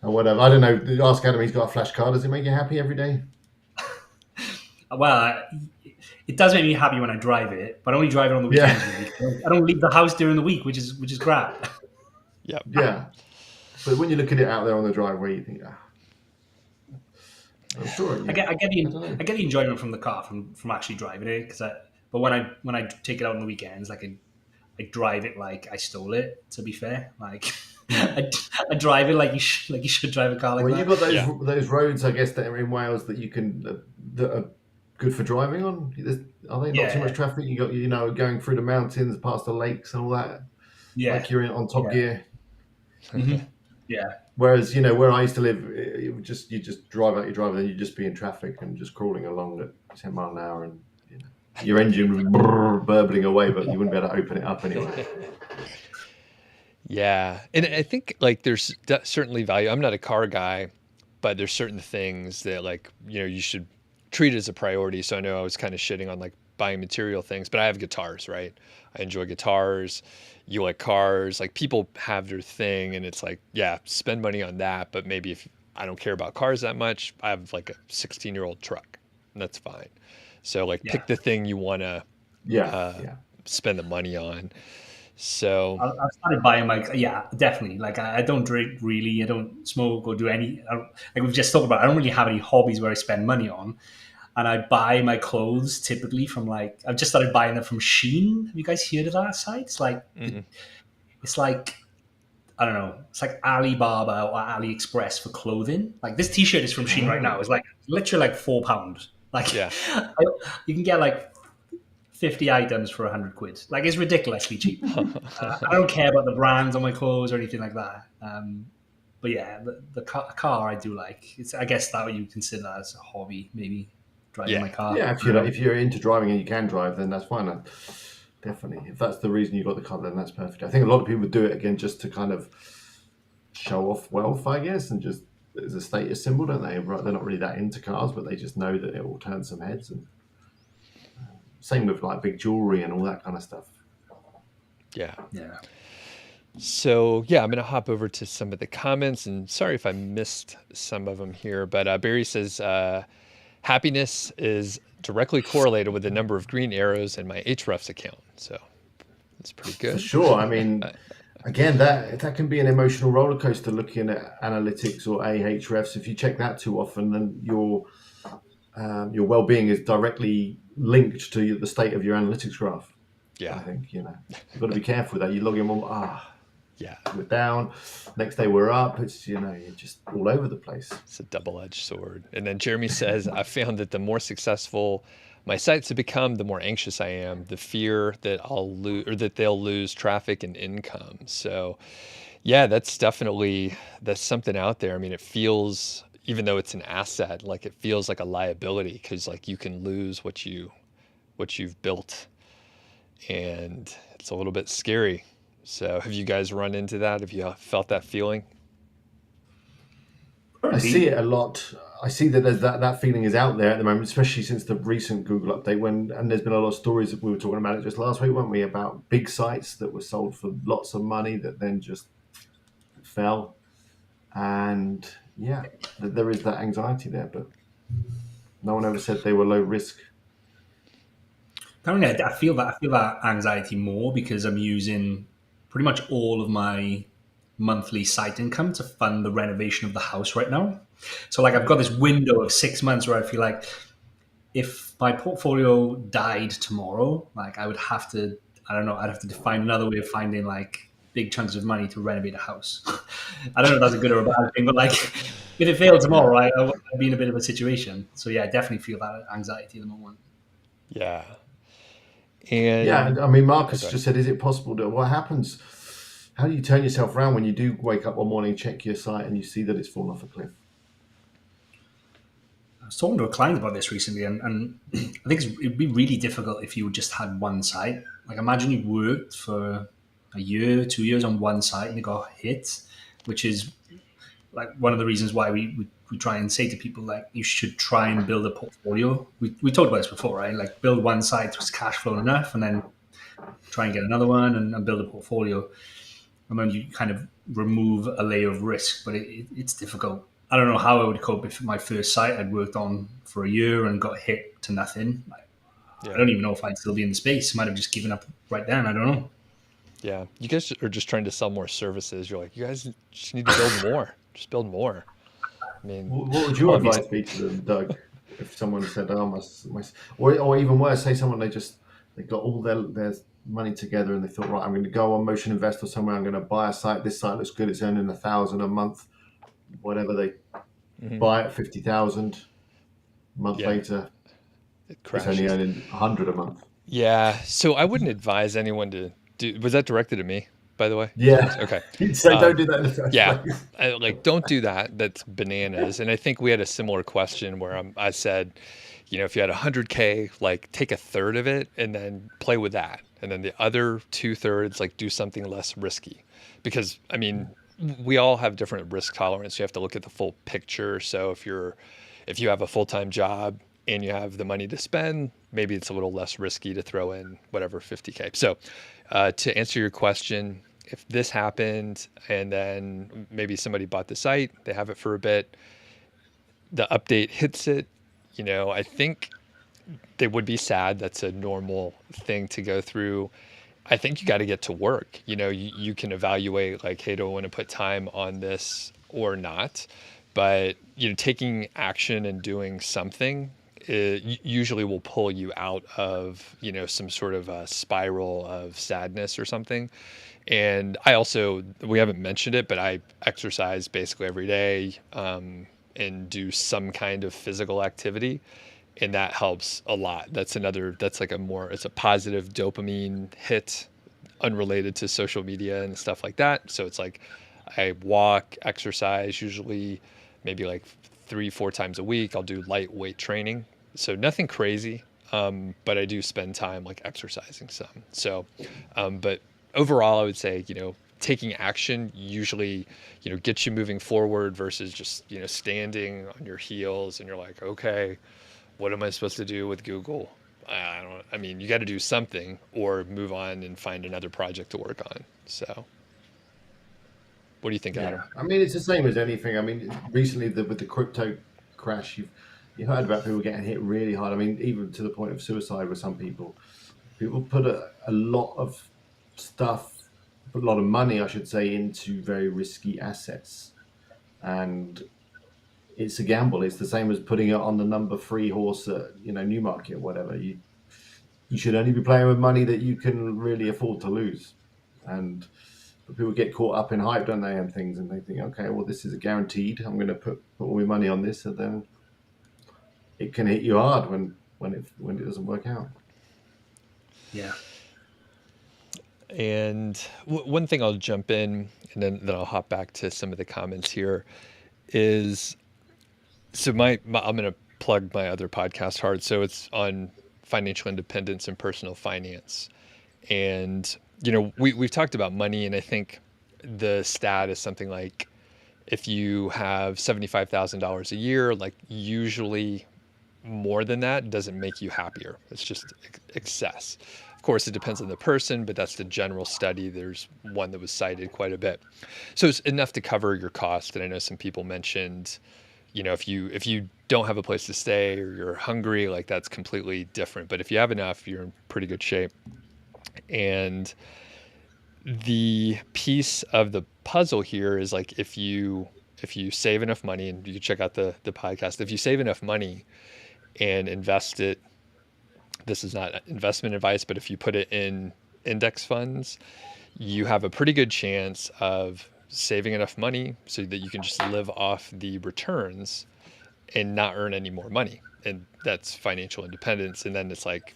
or whatever. I don't know. Ask Adam. He's got a flash car. Does it make you happy every day? Well, it does make me happy when I drive it, but I only drive it on the weekends. Really. I don't leave the house during the week, which is crap. Yep. Yeah. But when you look at it out there on the driveway, you think, I'm sure. I get the enjoyment from the car from actually driving it, but when I take it out on the weekends, like I drive it like I stole it. To be fair, like I drive it like you should drive a car like that. You've got those roads, I guess, that are in Wales that you can that are good for driving on. Are they not too much traffic? You got going through the mountains, past the lakes, and all that. Yeah, like you're on top gear. Mm-hmm. Yeah. Whereas where I used to live, you just drive out your driveway, then you'd just be in traffic and just crawling along at 10 mile an hour, and your engine would be burbling away, but you wouldn't be able to open it up anyway. Yeah. And I think like there's certainly value. I'm not a car guy, but there's certain things that like, you should treat as a priority. So I know I was kind of shitting on like buying material things, but I have guitars, right? I enjoy guitars. You like cars, like people have their thing, and it's like, yeah, spend money on that. But maybe if I don't care about cars that much, I have like a 16-year-old truck, and that's fine. So like pick the thing you want to spend the money on. So I've started buying definitely. Like I don't drink really, I don't smoke or do any, like we've just talked about, I don't really have any hobbies where I spend money on. And I buy my clothes typically from I've just started buying them from Shein. Have you guys heard of that site? It's like, it's like, I don't know, it's like Alibaba or AliExpress for clothing. Like this t-shirt is from Shein right now. It's like literally like £4. Like you can get like 50 items for 100 quid. Like it's ridiculously cheap. I don't care about the brands on my clothes or anything like that. But yeah, the car I do like. I guess that you consider that as a hobby, maybe. Driving my car. Yeah, if you're into driving and you can drive, then that's fine. Definitely, if that's the reason you got the car, then that's perfect. I think a lot of people do it again just to kind of show off wealth, I guess, and just as a status symbol, don't they? They're not really that into cars, but they just know that it will turn some heads. And same with like big jewelry and all that kind of stuff. Yeah. So I'm going to hop over to some of the comments, and sorry if I missed some of them here, but Barry says, happiness is directly correlated with the number of green arrows in my Ahrefs account. So that's pretty good. For sure. I mean, again, that can be an emotional roller coaster looking at analytics or Ahrefs. If you check that too often, then your well-being is directly linked to the state of your analytics graph. Yeah. I think, you've got to be careful with that. You log in we're down. Next day we're up. It's, you're just all over the place. It's a double-edged sword. And then Jeremy says, I found that the more successful my sites have become, the more anxious I am. The fear that I'll lose, or that they'll lose traffic and income. So yeah, that's something out there. I mean, it feels, even though it's an asset, like it feels like a liability, because like you can lose what you've built, and it's a little bit scary. So have you guys run into that? Have you felt that feeling? I see it a lot. I see that there's that feeling is out there at the moment, especially since the recent Google update. And there's been a lot of stories that we were talking about it just last week, weren't we? About big sites that were sold for lots of money that then just fell. And there is that anxiety there, but no one ever said they were low risk. I feel that anxiety more because I'm using pretty much all of my monthly site income to fund the renovation of the house right now. So like I've got this window of 6 months where I feel like if my portfolio died tomorrow, like I would have to, I'd have to find another way of finding like big chunks of money to renovate a house. I don't know if that's a good or a bad thing, but like if it failed tomorrow, I'd be in a bit of a situation. So yeah, I definitely feel that anxiety at the moment. Yeah. And I mean, Marcus just said, is it possible to, what happens? How do you turn yourself around when you do wake up one morning, check your site and you see that it's fallen off a cliff? was talking to a client about this recently, and I think it'd be really difficult if you just had one site. Like, imagine you worked for a year, 2 years on one site and you got hit, which is like one of the reasons why we try and say to people, like, you should try and build a portfolio. We talked about this before, right? Like, build one site with cash flow enough, and then try and get another one and build a portfolio. And then you kind of remove a layer of risk, but it's difficult. I don't know how I would cope if my first site I'd worked on for a year and got hit to nothing. Yeah. I don't even know if I'd still be in the space. I might have just given up right then. I don't know. Yeah. You guys are just trying to sell more services. You're like, you guys just need to build more. Just build more. I mean, what would your advice be to them, Doug? If someone said, "Oh, or even worse, say someone they got all their money together and they thought, right, I'm going to go on Motion Invest or somewhere. I'm going to buy a site. This site looks good. It's earning $1,000 a month. Whatever they buy it, 50,000 a month later, it's only earning 100 a month. Yeah. So I wouldn't advise anyone to do. Was that directed at me, by the way? Yeah. Okay. So don't do that in the first place. Like, don't do that. That's bananas. And I think we had a similar question where I said, if you had 100K, like, take a third of it and then play with that. And then the other 2/3, like, do something less risky. Because, I mean, we all have different risk tolerance. You have to look at the full picture. So if you have a full-time job and you have the money to spend, maybe it's a little less risky to throw in whatever 50K. So to answer your question, if this happened and then maybe somebody bought the site, they have it for a bit, the update hits it, I think they would be sad. That's a normal thing to go through. I think you got to get to work. You can evaluate, like, hey, do I want to put time on this or not? But, taking action and doing something usually will pull you out of, some sort of a spiral of sadness or something. And we haven't mentioned it, but I exercise basically every day and do some kind of physical activity. And that helps a lot. It's a positive dopamine hit unrelated to social media and stuff like that. So it's like I walk, exercise, usually maybe like 3-4 times a week. I'll do lightweight training. So nothing crazy, but I do spend time like exercising some. So, but overall, I would say, taking action usually, gets you moving forward versus just, standing on your heels and you're like, okay, what am I supposed to do with Google? You got to do something or move on and find another project to work on. So what do you think, Adam? It's the same as anything. Recently with the crypto crash, you've heard about people getting hit really hard. Even to the point of suicide with some people. People put a lot of stuff, put a lot of money, I should say, into very risky assets. And it's a gamble. It's the same as putting it on the number 3 horse at Newmarket or whatever. You should only be playing with money that you can really afford to lose. And people get caught up in hype, don't they, and things, and they think, okay, well, this is a guaranteed. I'm going to put all my money on this, and then it can hit you hard when it doesn't work out. Yeah. And one thing I'll jump in, and then I'll hop back to some of the comments here, is. So I'm going to plug my other podcast hard. So it's on financial independence and personal finance. And, we've talked about money, and I think the stat is something like if you have $75,000 a year, like usually more than that doesn't make you happier. It's just excess. Of course, it depends on the person, but that's the general study. There's one that was cited quite a bit. So it's enough to cover your cost. And I know some people mentioned, if you don't have a place to stay or you're hungry, like that's completely different. But if you have enough, you're in pretty good shape. And the piece of the puzzle here is like if you save enough money, and you can check out the podcast, if you save enough money and invest it, this is not investment advice, but if you put it in index funds, you have a pretty good chance of saving enough money so that you can just live off the returns and not earn any more money. And that's financial independence. And then it's like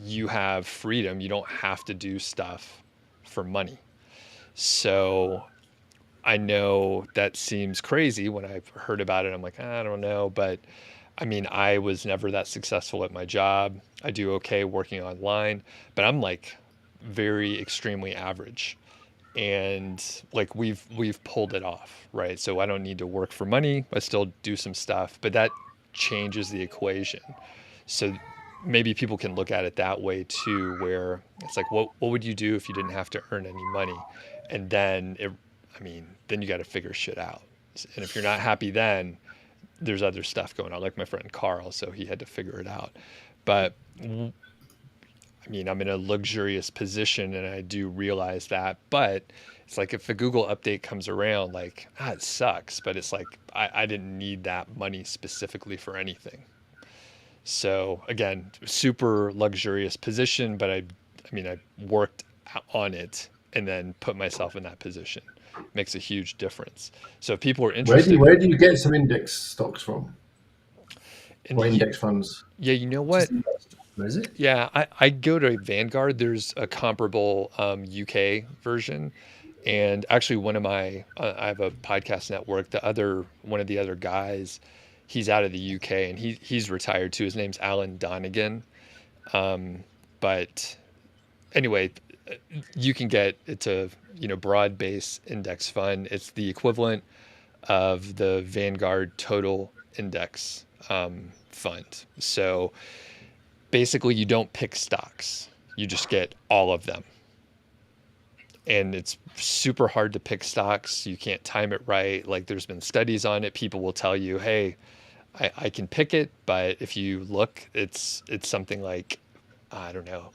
you have freedom. You don't have to do stuff for money. So I know that seems crazy when I've heard about it. I'm like, I don't know. But I mean, I was never that successful at my job. I do okay working online, but I'm like very extremely average. And like we've pulled it off, right? So I don't need to work for money. I still do some stuff, but that changes the equation. So maybe people can look at it that way too, where it's like, what would you do if you didn't have to earn any money? And then I mean, then you got to figure shit out. And if you're not happy, then there's other stuff going on. Like my friend Carl, so he had to figure it out. But I mean, I'm in a luxurious position and I do realize that, but it's like if a Google update comes around, like, it sucks, but it's like I didn't need that money specifically for anything. So again, super luxurious position, but I mean, I worked on it and then put myself in that position. Makes a huge difference. So if people are interested, where do you get some index stocks from? in Or the, index funds? yeah, you know what? Is it? Yeah, I go to Vanguard. There's a comparable UK version, and actually I have a podcast network. One of the other guys, he's out of the UK and he's retired too. His name's Alan Donegan. But anyway, you can get it's a broad base index fund. It's the equivalent of the Vanguard Total Index fund. So basically, you don't pick stocks; you just get all of them. And it's super hard to pick stocks. You can't time it right. Like there's been studies on it. People will tell you, hey, I can pick it, but if you look, it's something like, I don't know,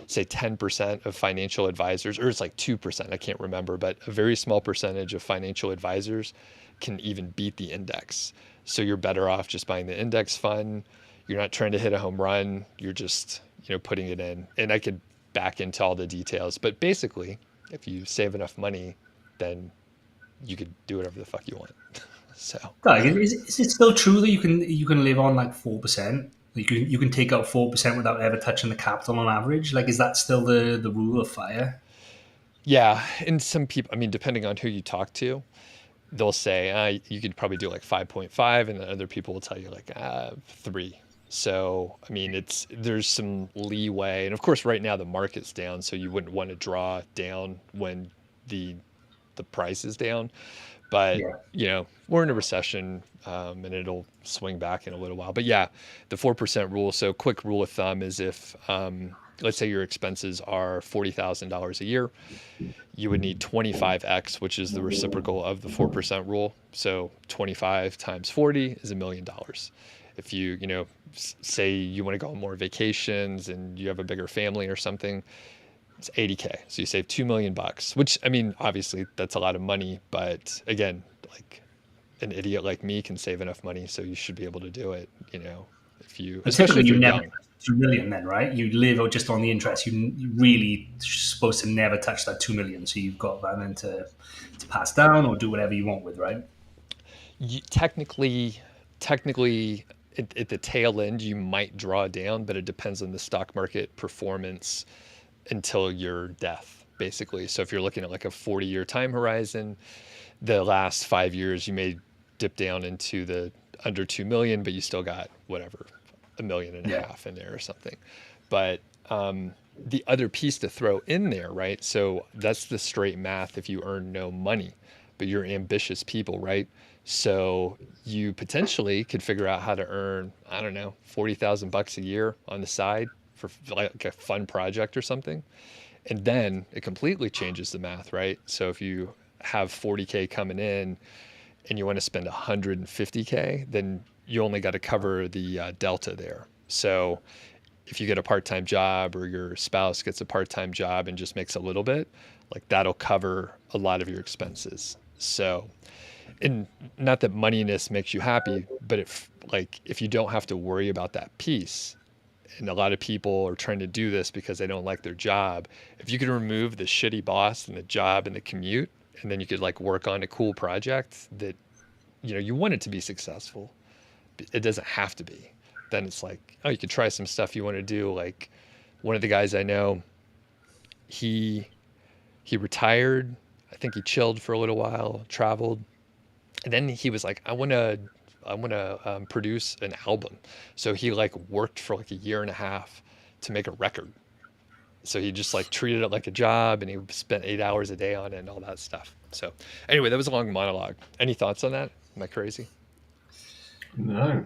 say 10% of financial advisors, or it's like 2%, I can't remember, but a very small percentage of financial advisors can even beat the index. So you're better off just buying the index fund. You're not trying to hit a home run. You're just, putting it in. And I could back into all the details, but basically, if you save enough money, then you could do whatever the fuck you want. So, Doug, is it still true that you can live on like 4%? You can take out 4% without ever touching the capital on average. Like, is that still the rule of fire? yeah, and some people, I mean, depending on who you talk to, they'll say you could probably do like 5.5, and then other people will tell you like 3. So, I mean, there's some leeway, and of course, right now the market's down, so you wouldn't want to draw down when the price is down. But we're in a recession, and it'll swing back in a little while. But yeah, the 4% rule. So, quick rule of thumb is if let's say your expenses are $40,000 a year, you would need 25x, which is the reciprocal of the 4% rule. So 25 times 40 is $1 million. If you, say you want to go on more vacations and you have a bigger family or something, it's 80K. So you save $2 million, which, I mean, obviously that's a lot of money, but again, like an idiot like me can save enough money. So you should be able to do it, especially if you're never young. 2 million then, right? You live just on the interest. You really supposed to never touch that 2 million. So you've got that then to pass down or do whatever you want with, right? Technically, at the tail end, you might draw down, but it depends on the stock market performance until your death, basically. So if you're looking at like a 40-year time horizon, the last 5 years, you may dip down into the under 2 million, but you still got whatever, 1.5 million in there or something. But the other piece to throw in there, right? So that's the straight math if you earn no money, but you're ambitious people, right? So you potentially could figure out how to earn, I don't know, $40,000 a year on the side for like a fun project or something. And then it completely changes the math, right? So if you have 40K coming in and you want to spend 150K, then you only got to cover the delta there. So if you get a part-time job or your spouse gets a part-time job and just makes a little bit, like that'll cover a lot of your expenses. So, and not that moneyness makes you happy, but if you don't have to worry about that piece, and a lot of people are trying to do this because they don't like their job. If you could remove the shitty boss and the job and the commute, and then you could like work on a cool project that, you want it to be successful. It doesn't have to be. Then it's like, oh, you could try some stuff you want to do. Like one of the guys I know, he retired. I think he chilled for a little while, traveled. And then he was like, I want to produce an album. So he like worked for like a year and a half to make a record. So he just like treated it like a job, and he spent 8 hours a day on it and all that stuff. So anyway, that was a long monologue. Any thoughts on that? Am I crazy? No.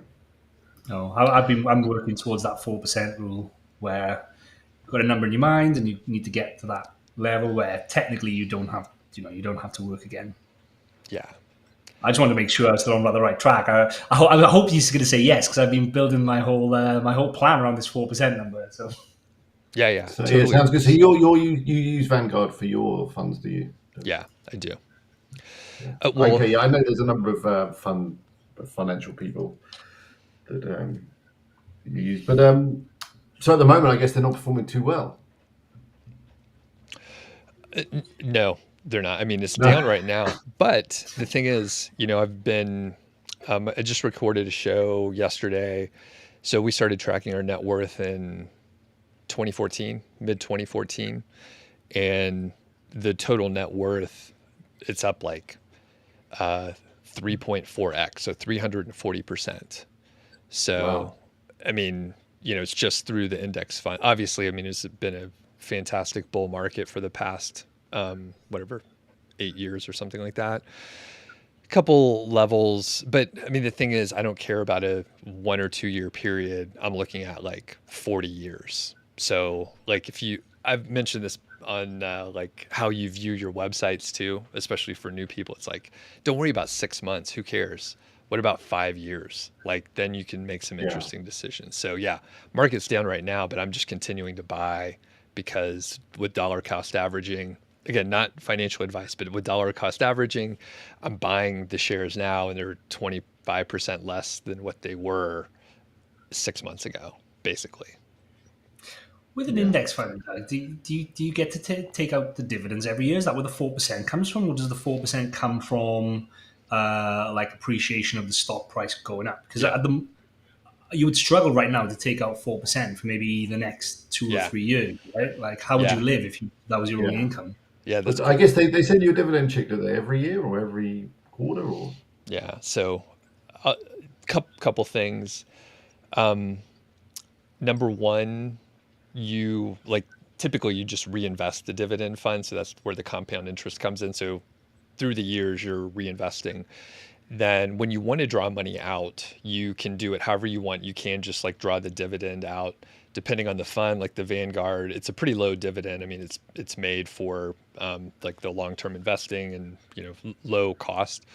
No, I'm working towards that 4% rule, where you've got a number in your mind and you need to get to that level where technically you don't have to work again. Yeah. I just wanted to make sure I was still on the right track. I hope you're going to say yes, because I've been building my whole plan around this 4% number. So yeah, So totally. yeah, sounds good. So you use Vanguard for your funds, do you? Yeah, I do. Yeah. Well, okay, yeah, I know there's a number of financial people that you use, but so at the moment, I guess they're not performing too well. no, they're not. I mean, it's down right now. But the thing is, I've been, I just recorded a show yesterday. So we started tracking our net worth in 2014, mid 2014. And the total net worth, it's up like 3.4x, so 340%. So, Wow. I mean, it's just through the index fund. Obviously, I mean, it's been a fantastic bull market for the past, 8 years or something like that. Couple levels, but I mean, the thing is, I don't care about a 1 or 2 year period. I'm looking at like 40 years. So like I've mentioned this on like how you view your websites too, especially for new people. It's like, don't worry about 6 months. Who cares? What about 5 years? Like then you can make some interesting decisions. So yeah, market's down right now, but I'm just continuing to buy because with dollar cost averaging, again, not financial advice, but with dollar cost averaging, I'm buying the shares now and they're 25% less than what they were 6 months ago, basically. with an index fund, do you get to take out the dividends every year? Is that where the 4% comes from, or does the 4% come from like appreciation of the stock price going up? Because you would struggle right now to take out 4% for maybe the next 2 or 3 years, right? Like, how would you live if that was your only income? Yeah, But I guess they send you a dividend check, do they, every year or every quarter? Or yeah. So, couple things. Number one, typically you just reinvest the dividend fund, so that's where the compound interest comes in. So, through the years, you're reinvesting. Then, when you want to draw money out, you can do it however you want. You can just like draw the dividend out, depending on the fund. Like the Vanguard, it's a pretty low dividend. I mean, it's made for like the long-term investing and low cost.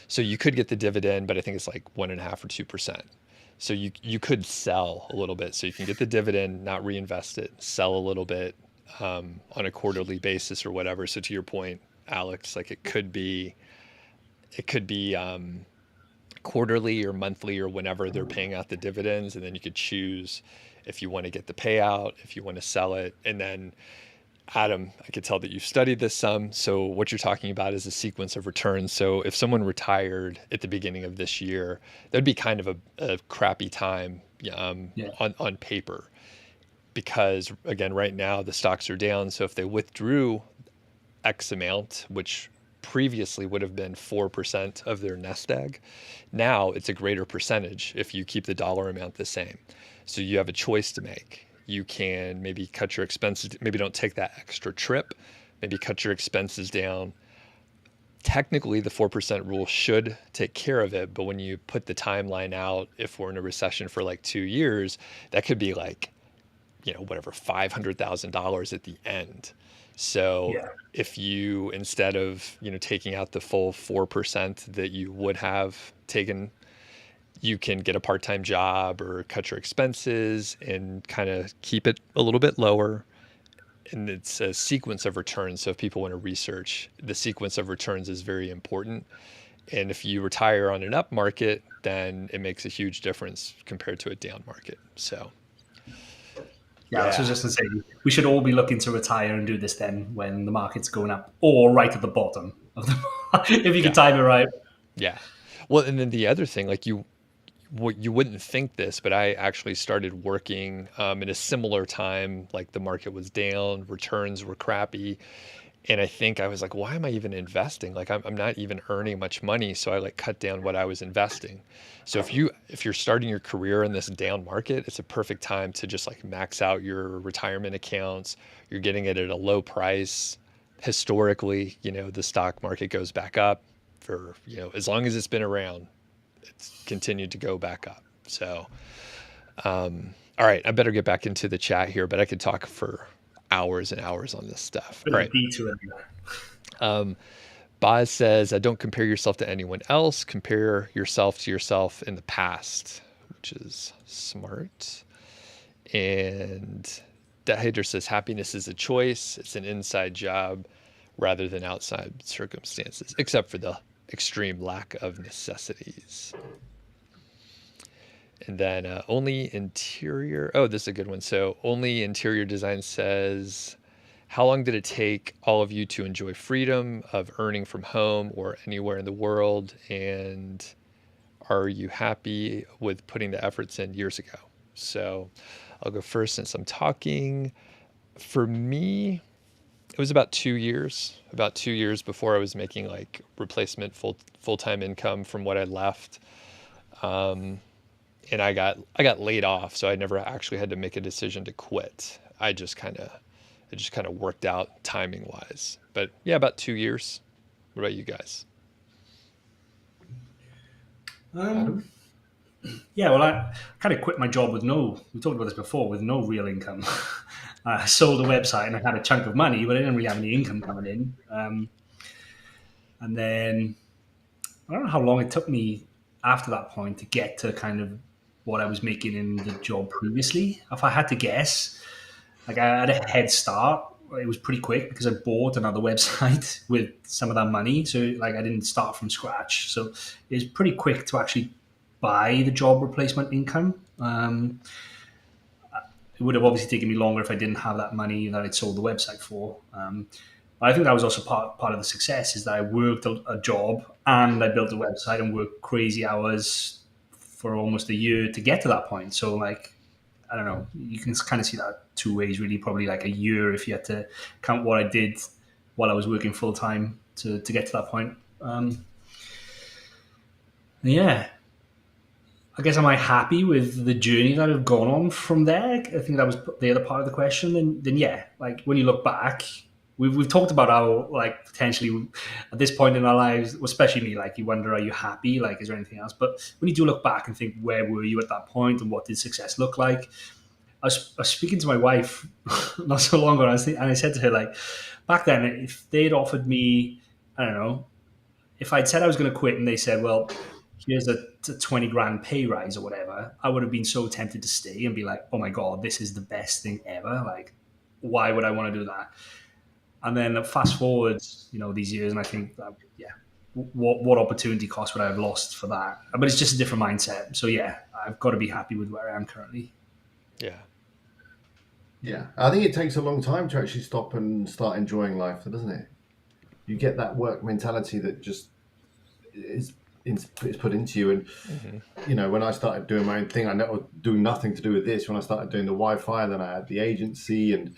So you could get the dividend, but I think it's like 1.5 or 2%. So you could sell a little bit. So you can get the dividend, not reinvest it, sell a little bit on a quarterly basis or whatever. So to your point, Alex, like it could be quarterly or monthly or whenever they're paying out the dividends, and then you could choose if you want to get the payout, if you want to sell it. And then Adam, I could tell that you've studied this some. So what you're talking about is a sequence of returns. So if someone retired at the beginning of this year, that'd be kind of a crappy time on paper, because again, right now the stocks are down. So if they withdrew X amount, which previously would have been 4% of their nest egg, now it's a greater percentage if you keep the dollar amount the same. So you have a choice to make. You can maybe cut your expenses, maybe don't take that extra trip, maybe cut your expenses down. Technically, the 4% rule should take care of it, but when you put the timeline out, if we're in a recession for like 2 years, that could be like, $500,000 at the end. So if you, instead of, taking out the full 4% that you would have taken, you can get a part-time job or cut your expenses and kind of keep it a little bit lower. And it's a sequence of returns. So if people want to research, the sequence of returns is very important. And if you retire on an up market, then it makes a huge difference compared to a down market. So I was just going to say, we should all be looking to retire and do this then when the market's going up, or right at the bottom of the if you can time it right. Yeah. Well, and then the other thing, like you wouldn't think this, but I actually started working in a similar time, like the market was down, returns were crappy. And I think I was like, why am I even investing? Like I'm not even earning much money. So I like cut down what I was investing. So if you're starting your career in this down market, it's a perfect time to just like max out your retirement accounts. You're getting it at a low price. Historically, the stock market goes back up for, as long as it's been around, it's continued to go back up. So, all right, I better get back into the chat here, but I could talk for hours and hours on this stuff. All right. Boz says, don't compare yourself to anyone else. Compare yourself to yourself in the past, which is smart. And Dehyder says, happiness is a choice. It's an inside job rather than outside circumstances, except for the extreme lack of necessities. And then only interior. Oh, this is a good one. So only interior design says, how long did it take all of you to enjoy freedom of earning from home or anywhere in the world? And are you happy with putting the efforts in years ago? So I'll go first since I'm talking. For me, it was about 2 years. About 2 years before I was making like replacement full-time income from what I left. And I got laid off, so I never actually had to make a decision to quit. It just kind of worked out timing wise. But yeah, about 2 years. What about you guys? Yeah, well, I kind of quit my job we talked about this before, with no real income. I sold a website and I had a chunk of money, but I didn't really have any income coming in. And then I don't know how long it took me after that point to get to kind of what I was making in the job previously. If I had to guess, like I had a head start. It was pretty quick because I bought another website with some of that money. So like I didn't start from scratch. So it was pretty quick to actually buy the job replacement income. It would have obviously taken me longer if I didn't have that money that I'd sold the website for. But I think that was also part of the success, is that I worked a job and I built a website and worked crazy hours for almost a year to get to that point. So like, I don't know, you can kind of see that two ways really, probably like a year if you had to count what I did while I was working full time to get to that point. Yeah. I guess, am I happy with the journey that I've gone on from there? I think that was the other part of the question. Then yeah, like when you look back, we've talked about how like potentially at this point in our lives, especially me, like you wonder, are you happy? Like, is there anything else? But when you do look back and think, where were you at that point and what did success look like? I was speaking to my wife not so long ago, and I said to her, like, back then, if they'd offered me, I don't know, if I'd said I was going to quit and they said, well, here's a 20 grand pay rise or whatever, I would have been so tempted to stay and be like, oh my God, this is the best thing ever. Like, why would I want to do that? And then fast forward, these years, and I think that, yeah, what opportunity cost would I have lost for that? But it's just a different mindset. So yeah, I've got to be happy with where I am currently. Yeah. Yeah. I think it takes a long time to actually stop and start enjoying life, doesn't it? You get that work mentality that just is put into you. And, when I started doing my own thing, I never do nothing to do with this. When I started doing the Wi-Fi, then I had the agency, and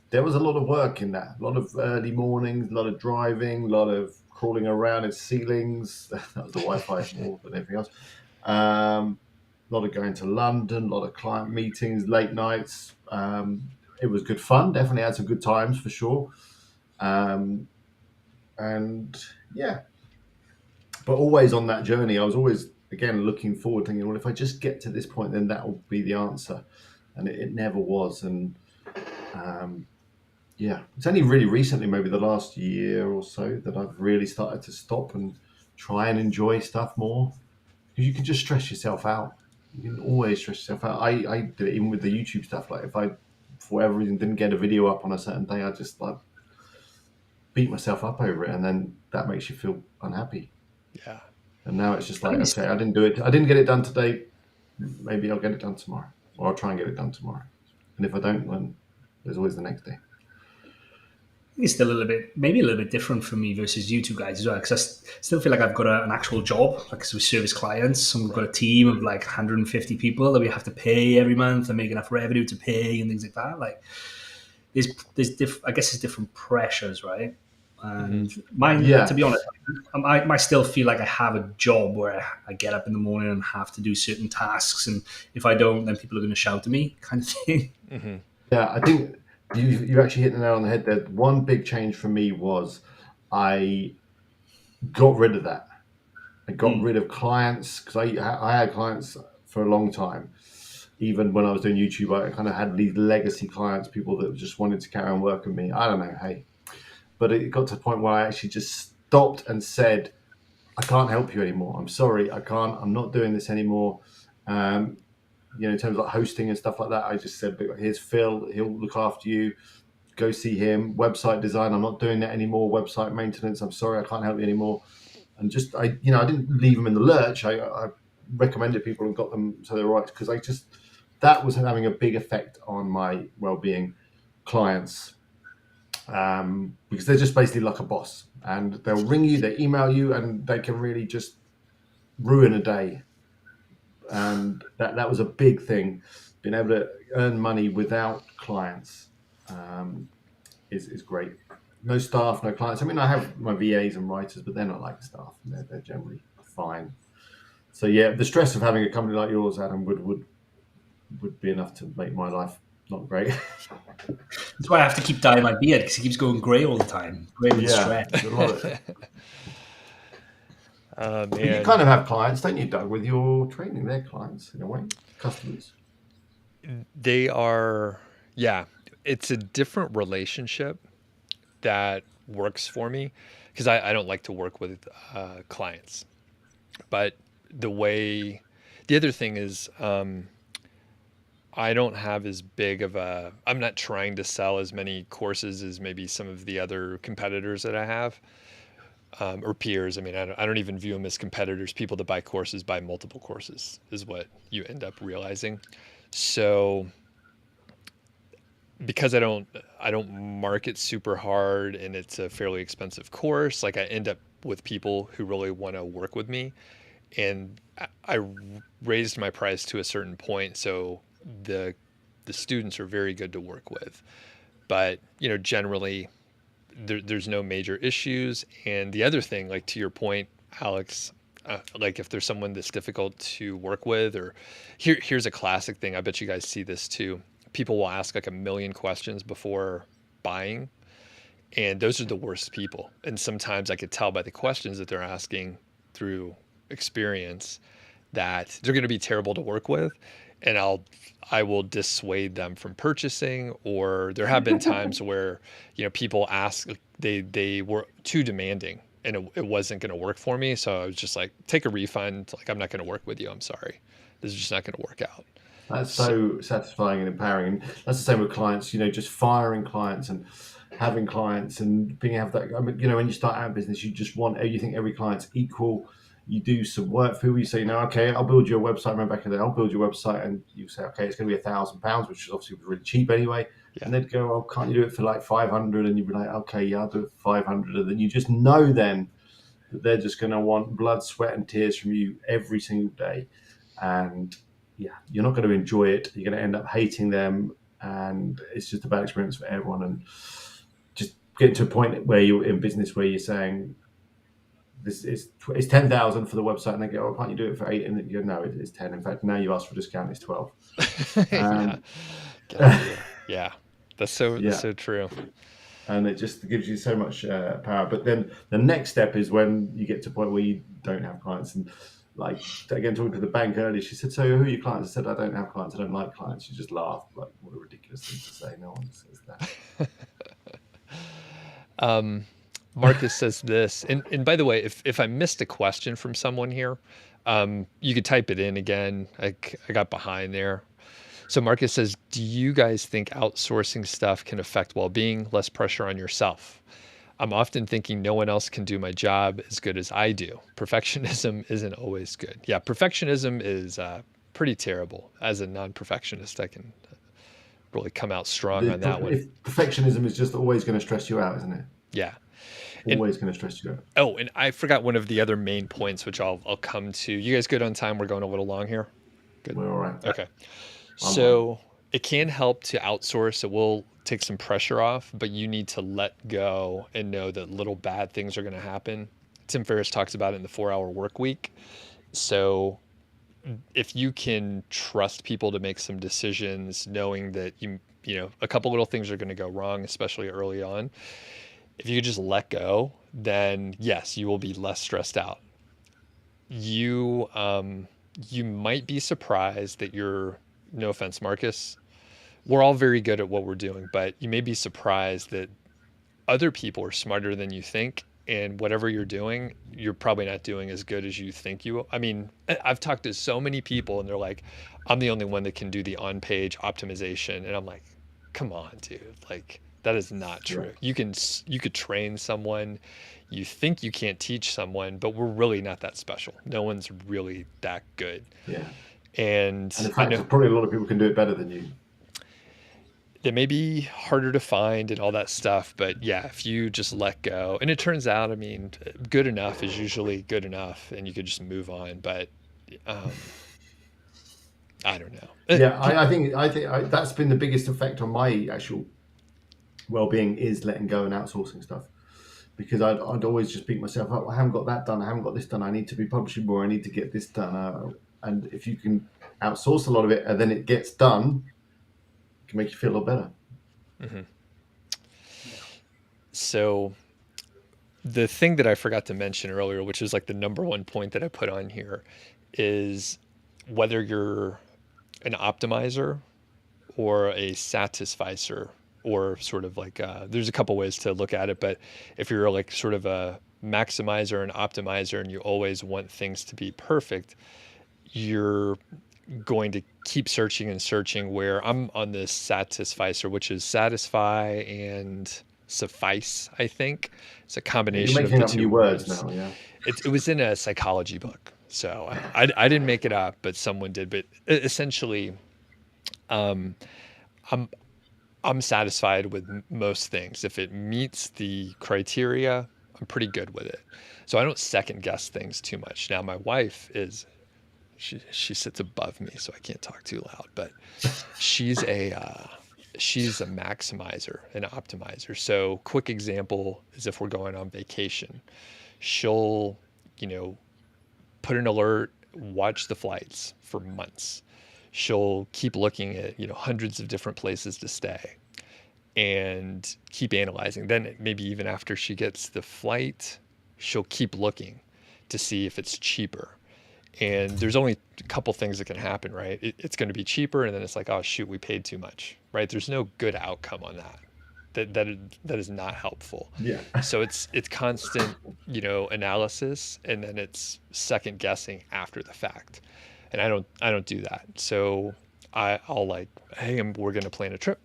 there was a lot of work in that. A lot of early mornings, a lot of driving, a lot of crawling around in ceilings. That was the Wi-Fi more than anything else. A lot of going to London, a lot of client meetings, late nights. It was good fun. Definitely had some good times for sure. And yeah, but always on that journey, I was always, again, looking forward, thinking, well, if I just get to this point, then that will be the answer. And it never was. And yeah, it's only really recently, maybe the last year or so, that I've really started to stop and try and enjoy stuff more. Because you can just stress yourself out. You can always stress yourself out. I did it even with the YouTube stuff. Like if I, for whatever reason, didn't get a video up on a certain day, I just like beat myself up over it. And then that makes you feel unhappy. Yeah. And now it's just like, okay, I didn't do it. I didn't get it done today. Maybe I'll get it done tomorrow. Or I'll try and get it done tomorrow. And if I don't, then there's always the next day. It's still maybe a little bit different for me versus you two guys as well, because I still feel like I've got an actual job, like we service clients, and we've got a team of like 150 people that we have to pay every month and make enough revenue to pay and things like that. Like, I guess there's different pressures, right? And mine, to be honest, I still feel like I have a job where I get up in the morning and have to do certain tasks, and if I don't, then people are going to shout at me, kind of thing. Mm-hmm. Yeah, I think you actually hit the nail on the head there. One big change for me was I got rid of that. I got rid of clients because I had clients for a long time. Even when I was doing YouTube, I kind of had these legacy clients, people that just wanted to carry on working with me. I don't know, hey. But it got to the point where I actually just stopped and said, I can't help you anymore. I'm sorry, I can't. I'm not doing this anymore. In terms of like hosting and stuff like that, I just said, here's Phil. He'll look after you. Go see him. Website design, I'm not doing that anymore. Website maintenance, I'm sorry, I can't help you anymore. And just, I didn't leave them in the lurch. I recommended people and got them to the right, because that was having a big effect on my well-being clients, because they're just basically like a boss, and they'll ring you, they email you, and they can really just ruin a day. And that was a big thing. Being able to earn money without clients is great. No staff, no clients. I mean, I have my VAs and writers, but they're not like staff. They're generally fine. So yeah, the stress of having a company like yours, Adam, would be enough to make my life not great. That's why I have to keep dyeing my beard, because it keeps going grey all the time. Grey with stress. I love it. Man. You kind of have clients, don't you, Doug, with your training? They're clients in a way, customers. They are, it's a different relationship that works for me, because I don't like to work with clients. But the other thing is, I don't have as big of I'm not trying to sell as many courses as maybe some of the other competitors that I have, or peers. I mean, I don't even view them as competitors. People that buy courses buy multiple courses is what you end up realizing. So because I don't market super hard, and it's a fairly expensive course, like I end up with people who really want to work with me, and I raised my price to a certain point, so the students are very good to work with. But generally there's no major issues. And the other thing, like to your point, Alex, like if there's someone that's difficult to work with, or here's a classic thing, I bet you guys see this too. People will ask like a million questions before buying, and those are the worst people. And sometimes I could tell by the questions that they're asking through experience that they're going to be terrible to work with, and I will dissuade them from purchasing. Or there have been times where people ask, they were too demanding, and it wasn't going to work for me, so I was just like, take a refund, like I'm not going to work with you, I'm sorry, this is just not going to work out. That's so satisfying and empowering. And that's the same with clients, just firing clients and having clients and being able that. I mean, when you start out in business, you think every client's equal. You do some work for you say, okay, I'll build you a website. Remember back in the day, I'll build your website, and you say, okay, it's going to be £1,000, which is obviously really cheap anyway. Yeah. And they'd go, oh, can't you do it for like 500? And you'd be like, okay, yeah, I'll do it for 500. And then you just know then that they're just going to want blood, sweat, and tears from you every single day. And yeah, you're not going to enjoy it. You're going to end up hating them, and it's just a bad experience for everyone. And just get to a point where you're in business where you're saying, it's 10,000 for the website, and they go, oh, can't you do it for 8? And you go, no, it's 10. In fact, now you ask for a discount, it's 12. Yeah, that's so true. And it just gives you so much power. But then the next step is when you get to a point where you don't have clients. And like, again, talking to the bank earlier, she said, so who are your clients? I said, I don't have clients, I don't like clients. She just laughed, like, what a ridiculous thing to say. No one says that. Marcus says this, and by the way, if I missed a question from someone here, you could type it in again. I got behind there. So Marcus says, do you guys think outsourcing stuff can affect well-being, less pressure on yourself? I'm often thinking no one else can do my job as good as I do. Perfectionism isn't always good. Yeah, perfectionism is pretty terrible. As a non-perfectionist, I can really come out strong on that one. Perfectionism is just always going to stress you out, isn't it? Yeah. Always going to stress you out. Oh, and I forgot one of the other main points, which I'll come to. You guys good on time? We're going a little long here. Good. We're all right. Okay. So it can help to outsource. It will take some pressure off, but you need to let go and know that little bad things are going to happen. Tim Ferriss talks about it in the 4 Hour Work Week. So if you can trust people to make some decisions, knowing that a couple little things are going to go wrong, especially early on, if you just let go, then yes, you will be less stressed out. You might be surprised that no offense, Marcus, we're all very good at what we're doing, but you may be surprised that other people are smarter than you think, and whatever you're doing, you're probably not doing as good as you think you will. I mean, I've talked to so many people and they're like, I'm the only one that can do the on-page optimization. And I'm like, come on, dude. Like, that is not true. You could train someone. You think you can't teach someone, but we're really not that special. No one's really that good. Yeah. And in fact, probably a lot of people can do it better than you. It may be harder to find and all that stuff, but yeah, if you just let go, and it turns out, I mean, good enough is usually good enough, and you could just move on. But I don't know. Yeah, I think that's been the biggest effect on my actual well-being, is letting go and outsourcing stuff, because I'd always just beat myself up. I haven't got that done. I haven't got this done. I need to be publishing more. I need to get this done. And if you can outsource a lot of it and then it gets done, it can make you feel a lot better. Mm-hmm. So the thing that I forgot to mention earlier, which is like the number one point that I put on here, is whether you're an optimizer or a satisficer, or sort of like there's a couple ways to look at it, but if you're like sort of a maximizer and optimizer and you always want things to be perfect, you're going to keep searching and searching. Where I'm on this satisficer, which is satisfy and suffice, I think. It's a combination of the two new words now, yeah. It was in a psychology book, so I didn't make it up, but someone did. But essentially, I'm satisfied with most things. If it meets the criteria, I'm pretty good with it. So I don't second guess things too much. Now my wife is, she sits above me, so I can't talk too loud, but she's a maximizer, an optimizer. So quick example is if we're going on vacation, she'll, put an alert, watch the flights for months. She'll keep looking at, hundreds of different places to stay and keep analyzing. Then maybe even after she gets the flight, she'll keep looking to see if it's cheaper. And there's only a couple things that can happen, right? It's going to be cheaper, and then it's like, oh shoot, we paid too much, right? There's no good outcome on that. That is not helpful. Yeah. So it's constant, analysis, and then it's second guessing after the fact. And I don't do that. So I'll like, hey, we're going to plan a trip,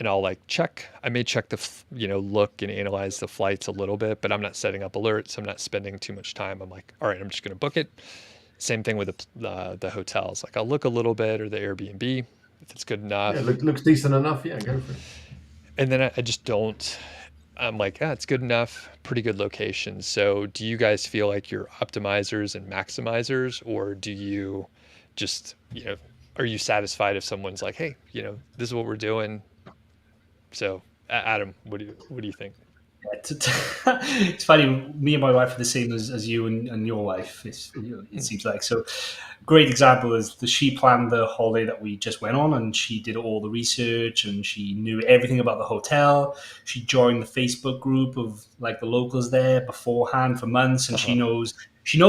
and I'll like check. I may check look and analyze the flights a little bit, but I'm not setting up alerts. I'm not spending too much time. I'm like, all right, I'm just going to book it. Same thing with the hotels. Like I'll look a little bit, or the Airbnb, if it's good enough. Yeah, looks decent enough. Yeah, go for it. And then I just don't. I'm like, it's good enough, pretty good location. So do you guys feel like you're optimizers and maximizers, or do you just, are you satisfied if someone's like, hey, this is what we're doing? So Adam, what do you think? It's funny. Me and my wife are the same as you and your wife. It seems like. So, great example is she planned the holiday that we just went on, and she did all the research, and she knew everything about the hotel. She joined the Facebook group of like the locals there beforehand for months, and she knows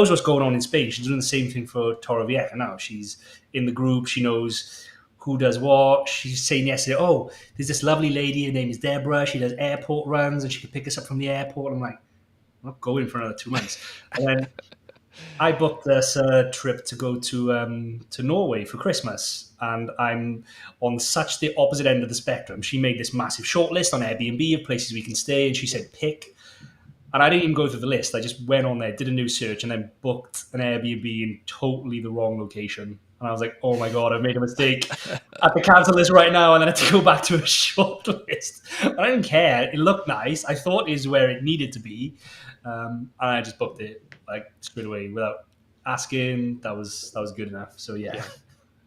what's going on in Spain. She's doing the same thing for Torrevieja now. She's in the group. She knows who does what. She's saying yesterday, oh, there's this lovely lady, her name is Deborah, she does airport runs and she can pick us up from the airport. I'm like, I'm not going for another 2 months. And then I booked this trip to go to Norway for Christmas, and I'm on such the opposite end of the spectrum. She made this massive shortlist on Airbnb of places we can stay, and she said pick. And I didn't even go through the list. I just went on there, did a new search, and then booked an Airbnb in totally the wrong location. And I was like, oh my God, I've made a mistake. I have to cancel this right now. And then I had to go back to a short list. But I didn't care. It looked nice. I thought it was where it needed to be. And I just booked it like straight away without asking. That was good enough. So yeah.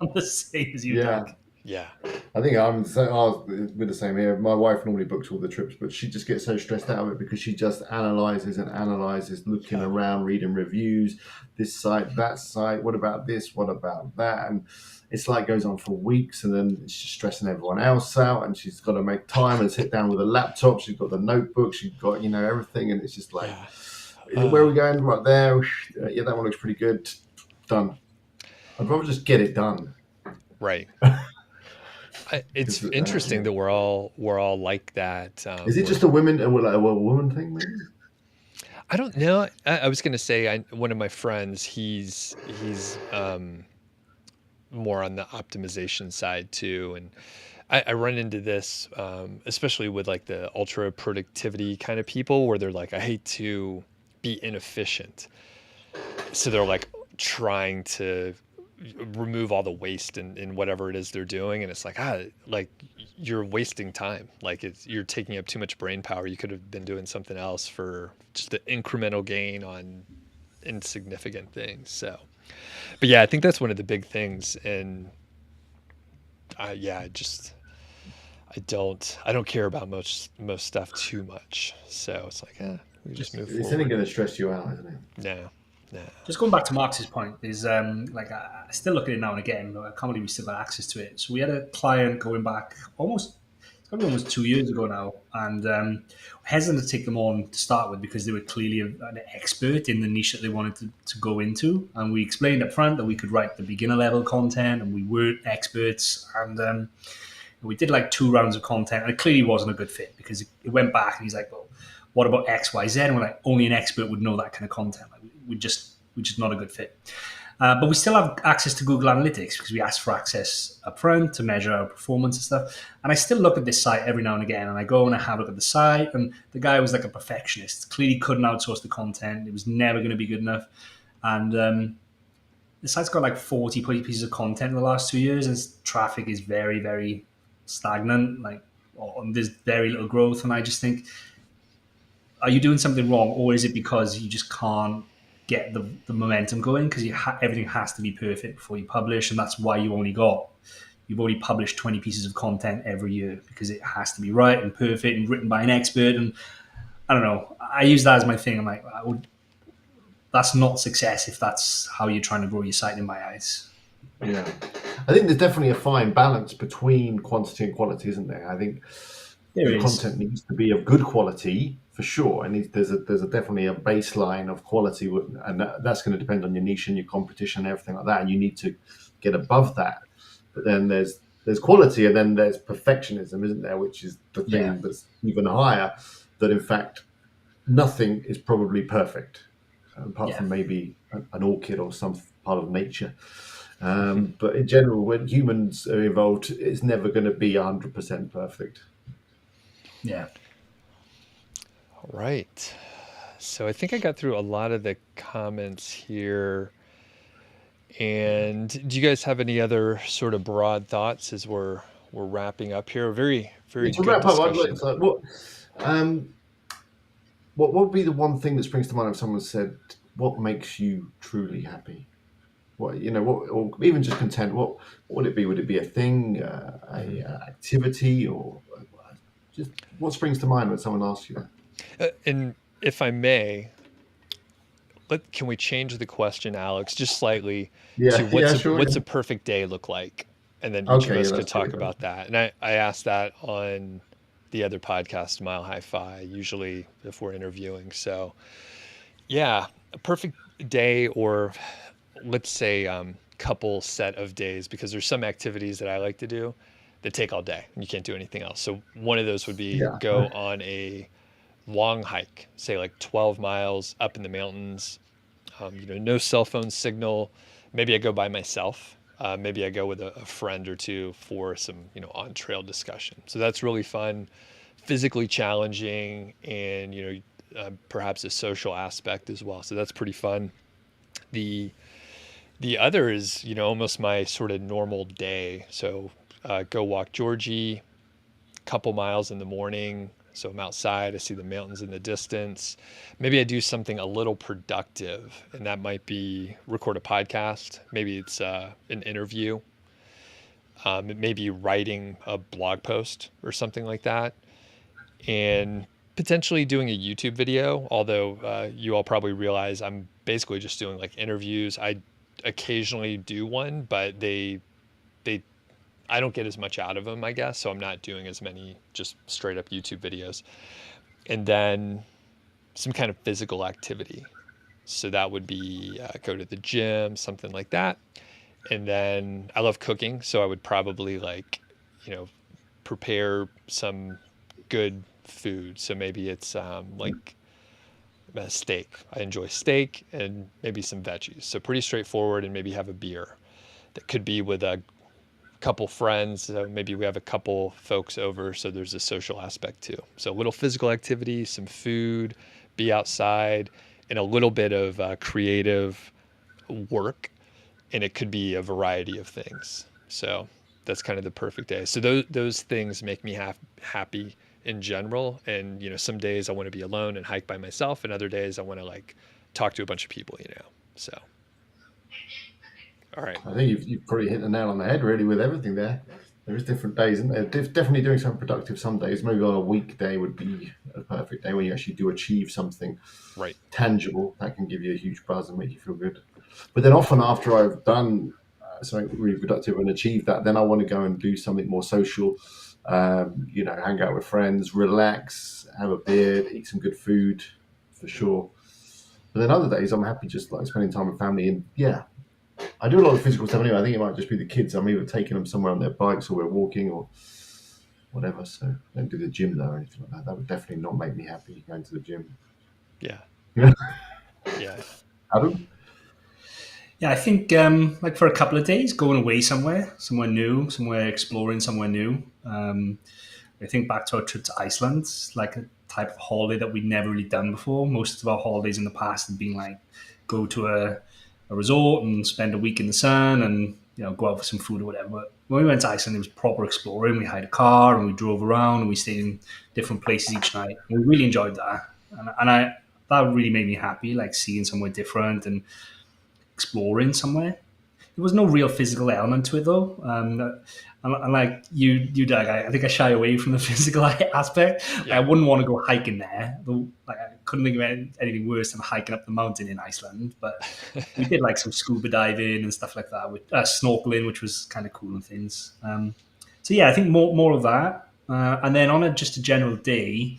I'm the same as you, Doug. Yeah. I think we're the same here. My wife normally books all the trips, but she just gets so stressed out of it because she just analyzes and analyzes, looking around, reading reviews, this site, that site, what about this, what about that? And it's like goes on for weeks, and then she's stressing everyone else out, and she's got to make time and sit down with a laptop. She's got the notebook, she's got, everything, and it's just like, where are we going? Right there. Yeah, that one looks pretty good. Done. I'd rather just get it done. Right. It's interesting that we're all like that. Is it just a woman thing, maybe? I don't know. I was going to say, one of my friends, he's more on the optimization side too, and I run into this, especially with like the ultra productivity kind of people, where they're like, I hate to be inefficient, so they're like trying to remove all the waste in whatever it is they're doing, and it's like, like you're wasting time, like you're taking up too much brain power. You could have been doing something else for just the incremental gain on insignificant things. So, but yeah, I think that's one of the big things. And I don't care about most stuff too much, so it's like, we just move forward. It's only going to stress you out, isn't it? No. Just going back to Mark's point is like I still look at it now and again. I can't believe we still got access to it. So we had a client going back almost 2 years ago now, and hesitant to take them on to start with because they were clearly an expert in the niche that they wanted to go into. And we explained up front that we could write the beginner level content, and we weren't experts. And we did like 2 rounds of content, and it clearly wasn't a good fit because it went back, and he's like, well, what about X, Y, Z? And we're like, only an expert would know that kind of content. Like, we're just not a good fit. But we still have access to Google Analytics because we asked for access up front to measure our performance and stuff. And I still look at this site every now and again, and I go and I have a look at the site, and the guy was like a perfectionist, clearly couldn't outsource the content. It was never going to be good enough. And the site's got like 40 pieces of content in the last 2 years, and traffic is very, very stagnant. There's very little growth. And I just think, are you doing something wrong, or is it because you just can't get the momentum going because everything has to be perfect before you publish, and that's why you've only published 20 pieces of content every year because it has to be right and perfect and written by an expert. And I don't know, I use that as my thing. I'm like, that's not success if that's how you're trying to grow your site in my eyes. Yeah, I think there's definitely a fine balance between quantity and quality, isn't there? I think the content needs to be of good quality for sure, and there's definitely a baseline of quality, and that's going to depend on your niche and your competition and everything like that. And you need to get above that. But then there's quality, and then there's perfectionism, isn't there? Which is the thing that's even higher. That in fact, nothing is probably perfect, apart from maybe an orchid or some part of nature. But in general, when humans are involved, it's never going to be 100% perfect. Yeah. All right. So I think I got through a lot of the comments here. And do you guys have any other sort of broad thoughts as we're wrapping up here? Very, very good discussion. What would be the one thing that springs to mind if someone said, "What makes you truly happy?" Or even just content? What would it be? Would it be a thing, a activity, or just what springs to mind when someone asks you that? And if I may, can we change the question, Alex, just slightly to what's a perfect day look like? And then each of us could talk about that. And I asked that on the other podcast, Mile High Fi, usually if we're interviewing. So yeah, a perfect day, or let's say couple set of days, because there's some activities that I like to do that take all day and you can't do anything else. So one of those would be go on a long hike, say like 12 miles up in the mountains, no cell phone signal. Maybe I go by myself. Maybe I go with a friend or two for some, on-trail discussion. So that's really fun, physically challenging, and, perhaps a social aspect as well. So that's pretty fun. The other is, almost my sort of normal day. So go walk Georgie, couple miles in the morning. So I'm outside, I see the mountains in the distance. Maybe I do something a little productive, and that might be record a podcast. Maybe it's an interview. maybe writing a blog post or something like that, and potentially doing a YouTube video. Although you all probably realize I'm basically just doing like interviews. I occasionally do one, but they I don't get as much out of them, I guess. So I'm not doing as many just straight up YouTube videos. And then some kind of physical activity. So that would be go to the gym, something like that. And then I love cooking, so I would probably like, prepare some good food. So maybe it's like a steak. I enjoy steak and maybe some veggies. So pretty straightforward, and maybe have a beer. That could be with a couple friends. So maybe we have a couple folks over, so there's a social aspect too. So a little physical activity, some food, be outside, and a little bit of creative work. And it could be a variety of things. So that's kind of the perfect day. So those things make me happy in general. And, some days I want to be alone and hike by myself, and other days I want to like talk to a bunch of people, so. All right. I think you've probably hit the nail on the head really with everything there. There's different days, and definitely doing something productive some days. Maybe on a weekday would be a perfect day when you actually do achieve something right, tangible that can give you a huge buzz and make you feel good. But then often after I've done something really productive and achieved that, then I want to go and do something more social, hang out with friends, relax, have a beer, eat some good food for sure. But then other days I'm happy just like spending time with family, and I do a lot of physical stuff anyway. I think it might just be the kids. I'm either taking them somewhere on their bikes or we're walking or whatever. So I don't do the gym though or anything like that. That would definitely not make me happy going to the gym. Yeah. Yeah. Adam? Yeah, I think like for a couple of days, going away somewhere new, exploring somewhere new. I think back to our trip to Iceland, like a type of holiday that we'd never really done before. Most of our holidays in the past had been like go to a resort and spend a week in the sun and go out for some food or whatever. But when we went to Iceland, it was proper exploring. We hired a car and we drove around and we stayed in different places each night. We really enjoyed that, and that really made me happy, like seeing somewhere different and exploring somewhere. There was no real physical element to it though. And like you, Doug, I think I shy away from the physical aspect. Yeah. I wouldn't want to go hiking there. Like I couldn't think of anything worse than hiking up the mountain in Iceland. But we did like some scuba diving and stuff like that, with snorkeling, which was kind of cool and things. So yeah, I think more of that. And then on just a general day,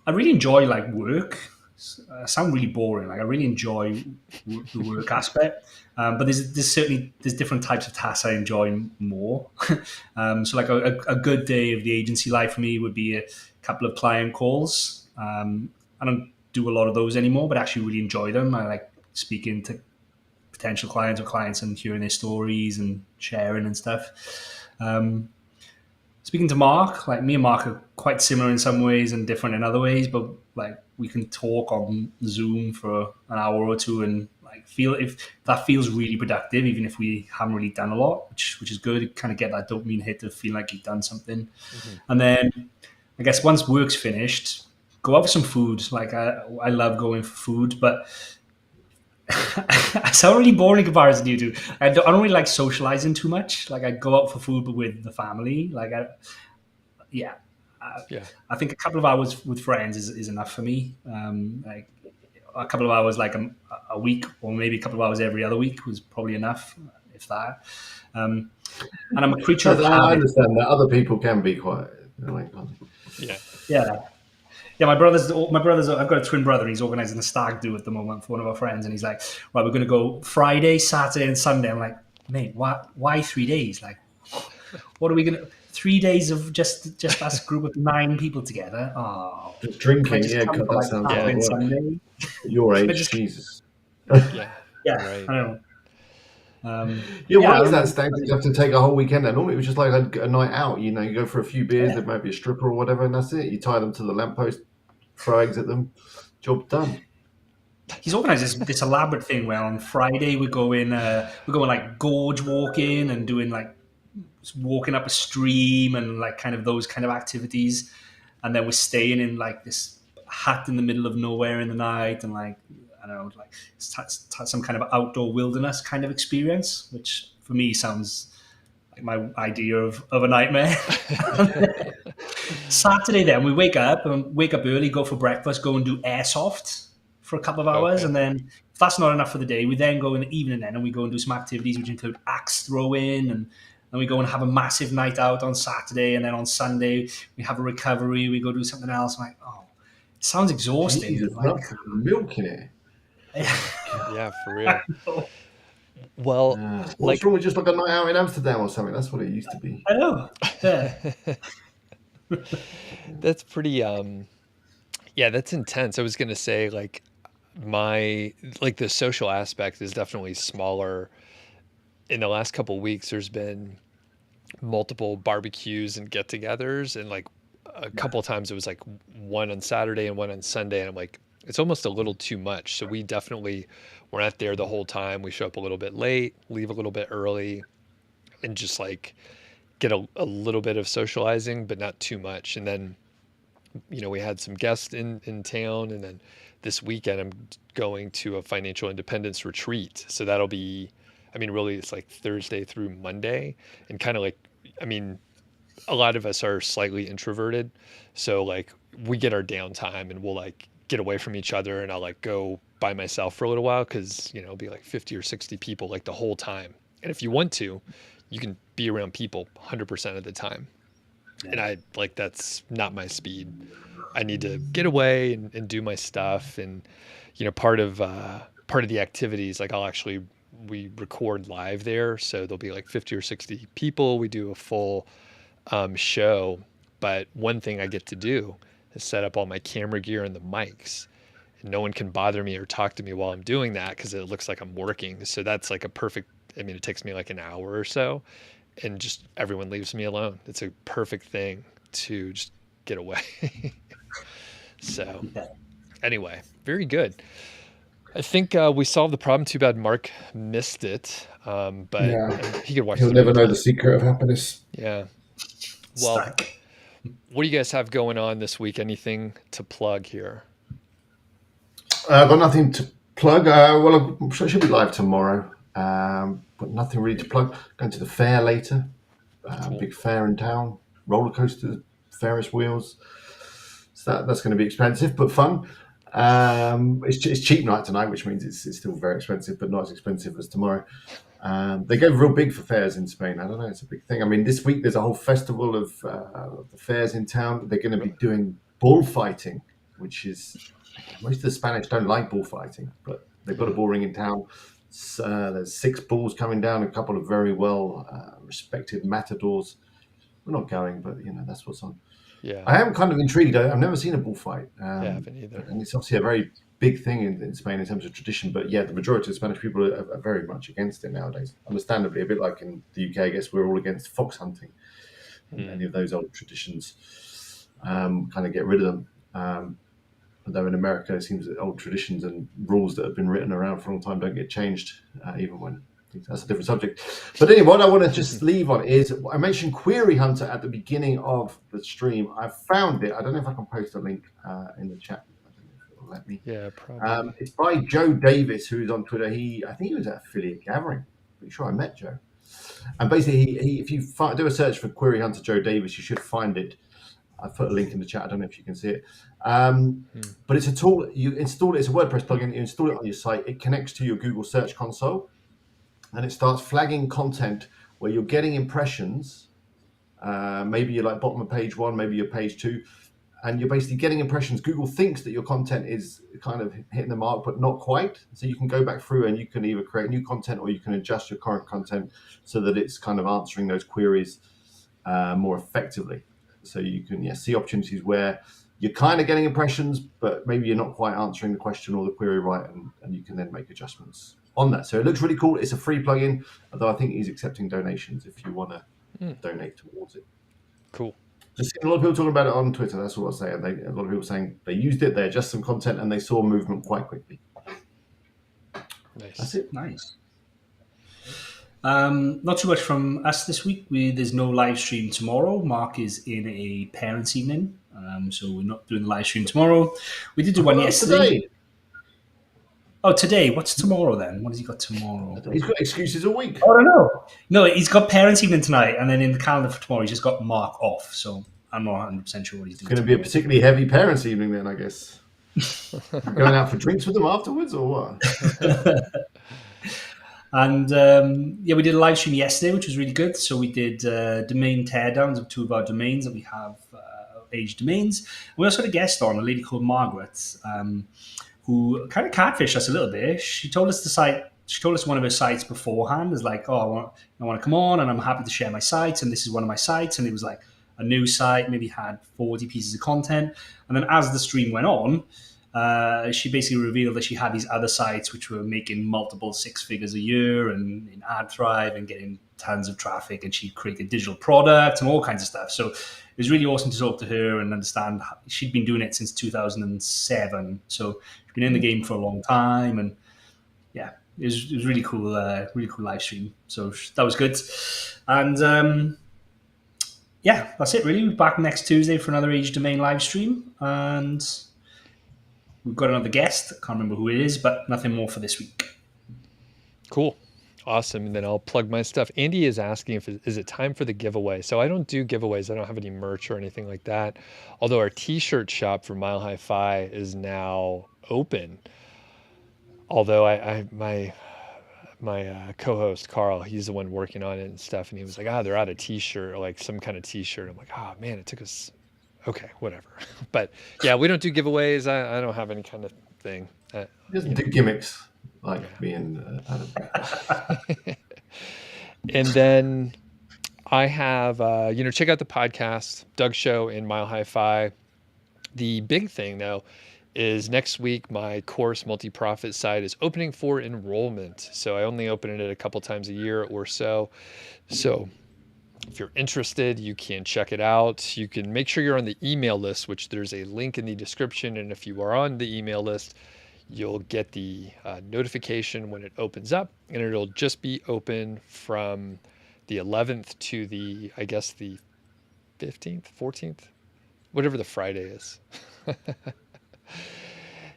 I really enjoy like work. I sound really boring. Like I really enjoy the work aspect, but there's different types of tasks I enjoy more. So like a good day of the agency life for me would be a couple of client calls. I don't do a lot of those anymore, but I actually really enjoy them. I like speaking to potential clients or clients and hearing their stories and sharing and stuff. Speaking to Mark, like me and Mark are quite similar in some ways and different in other ways, but like we can talk on Zoom for an hour or two and like feel if that feels really productive, even if we haven't really done a lot, which is good. You kind of get that dopamine hit of feeling like you've done something. Mm-hmm. And then I guess once work's finished, go out for some food. Like I love going for food, but I sound really boring in comparison to you two. I don't really like socializing too much. Like I go out for food, but with the family. Like I think a couple of hours with friends is enough for me. Like a couple of hours, like a week, or maybe a couple of hours every other week was probably enough, if that. And I'm a creature of habit. I understand that other people can be quite. Yeah, my brother's. I've got a twin brother. He's organising a stag do at the moment for one of our friends, and he's like, "Right, we're going to go Friday, Saturday, and Sunday." I'm like, "Mate, why 3 days? Like, what are we going to? 3 days of just us group of 9 people together? Oh, just drinking. Yeah, God, that sounds like Sunday. Your age, Jesus. Yeah, right. I know. Why is that stag? You have to take a whole weekend. And normally it was just like a night out. You go for a few beers. There might be a stripper or whatever, and that's it. You tie them to the lamppost, throw eggs at them. Job done. He's organised this elaborate thing where on Friday we're going like gorge walking and doing like walking up a stream and like kind of those kind of activities, and then we're staying in like this hut in the middle of nowhere in the night and like. I don't know, like some kind of outdoor wilderness kind of experience, which for me sounds my idea of a nightmare. Saturday, then we wake up early, go for breakfast, go and do airsoft for a couple of hours, Okay. and then if that's not enough for the day, we then go in the evening then and we go and do some activities which include axe throwing, and we go and have a massive night out on Saturday, and then on Sunday we have a recovery, we go do something else. I'm like, oh, it sounds exhausting. Jesus, that's milking it. Yeah, for real. Well, what's wrong with just like a night out in Amsterdam or something? That's what it used to be. I know. Yeah. That's pretty yeah, that's intense. I was gonna say like the social aspect is definitely smaller. In the last couple of weeks there's been multiple barbecues and get-togethers, and like a couple of times it was like one on Saturday and one on Sunday, and I'm like, it's almost a little too much. So we definitely we're not there the whole time. We show up a little bit late, leave a little bit early, and just like get a little bit of socializing, but not too much. And then, we had some guests in town, and then this weekend I'm going to a financial independence retreat. So that'll be, really it's like Thursday through Monday, and kind of like, a lot of us are slightly introverted. So like we get our downtime and we'll like get away from each other, and I'll like go by myself for a little while, because it'll be like 50 or 60 people like the whole time. And if you want to, you can be around people 100% of the time. And I like, that's not my speed. I need to get away and do my stuff. And part of the activities, like we record live there, so there'll be like 50 or 60 people. We do a full show, but one thing I get to do is set up all my camera gear and the mics, and no one can bother me or talk to me while I'm doing that, because it looks like I'm working. So that's like a perfect, it takes me like an hour or so, and just everyone leaves me alone. It's a perfect thing to just get away. So anyway, very good. I think we solved the problem. Too bad Mark missed it, but he could watch. He'll never know the secret of happiness. Yeah. Well, what do you guys have going on this week? Anything to plug here? I've got nothing to plug. Well, I'm sure I should be live tomorrow, but nothing really to plug. Going to the fair later. Cool. Big fair in town. Roller coasters, Ferris wheels. So that's going to be expensive, but fun. It's cheap night tonight, which means it's still very expensive, but not as expensive as tomorrow. They go real big for fairs in Spain. I don't know, it's a big thing. This week there's a whole festival of the fairs in town. They're going to be doing bullfighting, which is, most of the Spanish don't like bullfighting, but they've got a bull ring in town. There's 6 bulls coming down, a couple of very well respected matadors. We're not going, but that's what's on. Yeah, I am kind of intrigued. I've never seen a bullfight. I haven't either. And it's obviously a very big thing in Spain in terms of tradition. But yeah, the majority of Spanish people are very much against it nowadays. Understandably, a bit like in the UK, I guess we're all against fox hunting. And any of those old traditions, kind of get rid of them. Although in America, it seems that old traditions and rules that have been written around for a long time don't get changed, even when that's a different subject. But anyway, what I want to just leave on is, I mentioned Query Hunter at the beginning of the stream. I found it. I don't know if I can post a link in the chat. I don't know if it'll let me. Yeah, probably. It's by Joe Davis, who's on Twitter. I think he was at Affiliate Gathering. Pretty sure I met Joe. And basically, if you do a search for Query Hunter Joe Davis, you should find it. I've put a link in the chat. I don't know if you can see it. But it's a tool. You install it. It's a WordPress plugin. You install it on your site. It connects to your Google Search Console, and it starts flagging content where you're getting impressions. Maybe you're like bottom of page 1, maybe you're page 2, and you're basically getting impressions. Google thinks that your content is kind of hitting the mark, but not quite. So you can go back through and you can either create new content or you can adjust your current content so that it's kind of answering those queries more effectively. So you can see opportunities where you're kind of getting impressions, but maybe you're not quite answering the question or the query right, and you can then make adjustments on that. So it looks really cool. It's a free plugin, although I think he's accepting donations if you want to donate towards it. Cool. Just seeing a lot of people talking about it on Twitter. That's what I'll say. A lot of people saying they used it, they adjust some content, and they saw movement quite quickly. Nice. That's it. Nice. Not too much from us this week. There's no live stream tomorrow. Mark is in a parents' evening, so we're not doing the live stream tomorrow. We did do one yesterday. Today. Oh, today. What's tomorrow then? What has he got tomorrow? He's got excuses all week. I don't know. No, he's got parents' evening tonight, and then in the calendar for tomorrow, he's just got Mark off. So I'm not 100% sure what he's doing. It's going to be a particularly heavy parents' evening then, I guess. Going out for drinks with them afterwards, or what? And we did a live stream yesterday, which was really good. So we did domain teardowns of 2 of our domains that we have, aged domains. We also had a guest on, a lady called Margaret, who kind of catfished us a little bit. She told us one of her sites beforehand is like, oh, I want to come on, and I'm happy to share my sites, and this is one of my sites. And it was like a new site, maybe had 40 pieces of content. And then as the stream went on, she basically revealed that she had these other sites which were making multiple 6 figures a year and in AdThrive and getting tons of traffic, and she created digital products and all kinds of stuff. So it was really awesome to talk to her and understand. She'd been doing it since 2007, so she's been in the game for a long time, and yeah, it was really cool live stream. So that was good, and that's it really. We're back next Tuesday for another Age Domain live stream, and we've got another guest. I can't remember who it is, but nothing more for this week. Cool. Awesome. And then I'll plug my stuff. Andy is asking is it time for the giveaway? So I don't do giveaways. I don't have any merch or anything like that. Although our t-shirt shop for Mile High Fi is now open. Although my co-host Carl, he's the one working on it and stuff. And he was like, they're out of t-shirt, or like some kind of t-shirt. I'm like, man, it took us. Okay, whatever. But yeah, we don't do giveaways. I don't have any kind of thing. Just do gimmicks, like being And then I have, check out the podcast, Doug Show and Mile High Fi. The big thing, though, is next week my course multi-profit site is opening for enrollment. So I only open it a couple times a year or so. So if you're interested, you can check it out. You can make sure you're on the email list, which there's a link in the description. And if you are on the email list, you'll get the notification when it opens up, and it'll just be open from the 11th to the 15th, 14th, whatever the Friday is.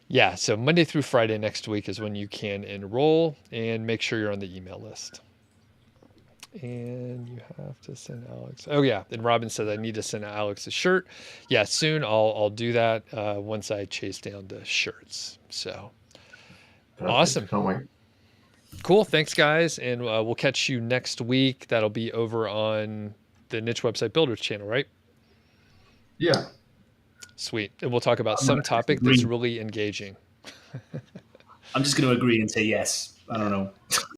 Yeah, so Monday through Friday next week is when you can enroll, and make sure you're on the email list. And you have to send Alex. Oh yeah, and Robin says I need to send Alex a shirt. Yeah, soon I'll do that once I chase down the shirts. So perfect. Awesome. Can't wait. Cool. Thanks, guys, and we'll catch you next week. That'll be over on the Niche Website Builders channel, right? Yeah. Sweet. And we'll talk about some topic that's really engaging. I'm just going to agree and say yes. I don't know.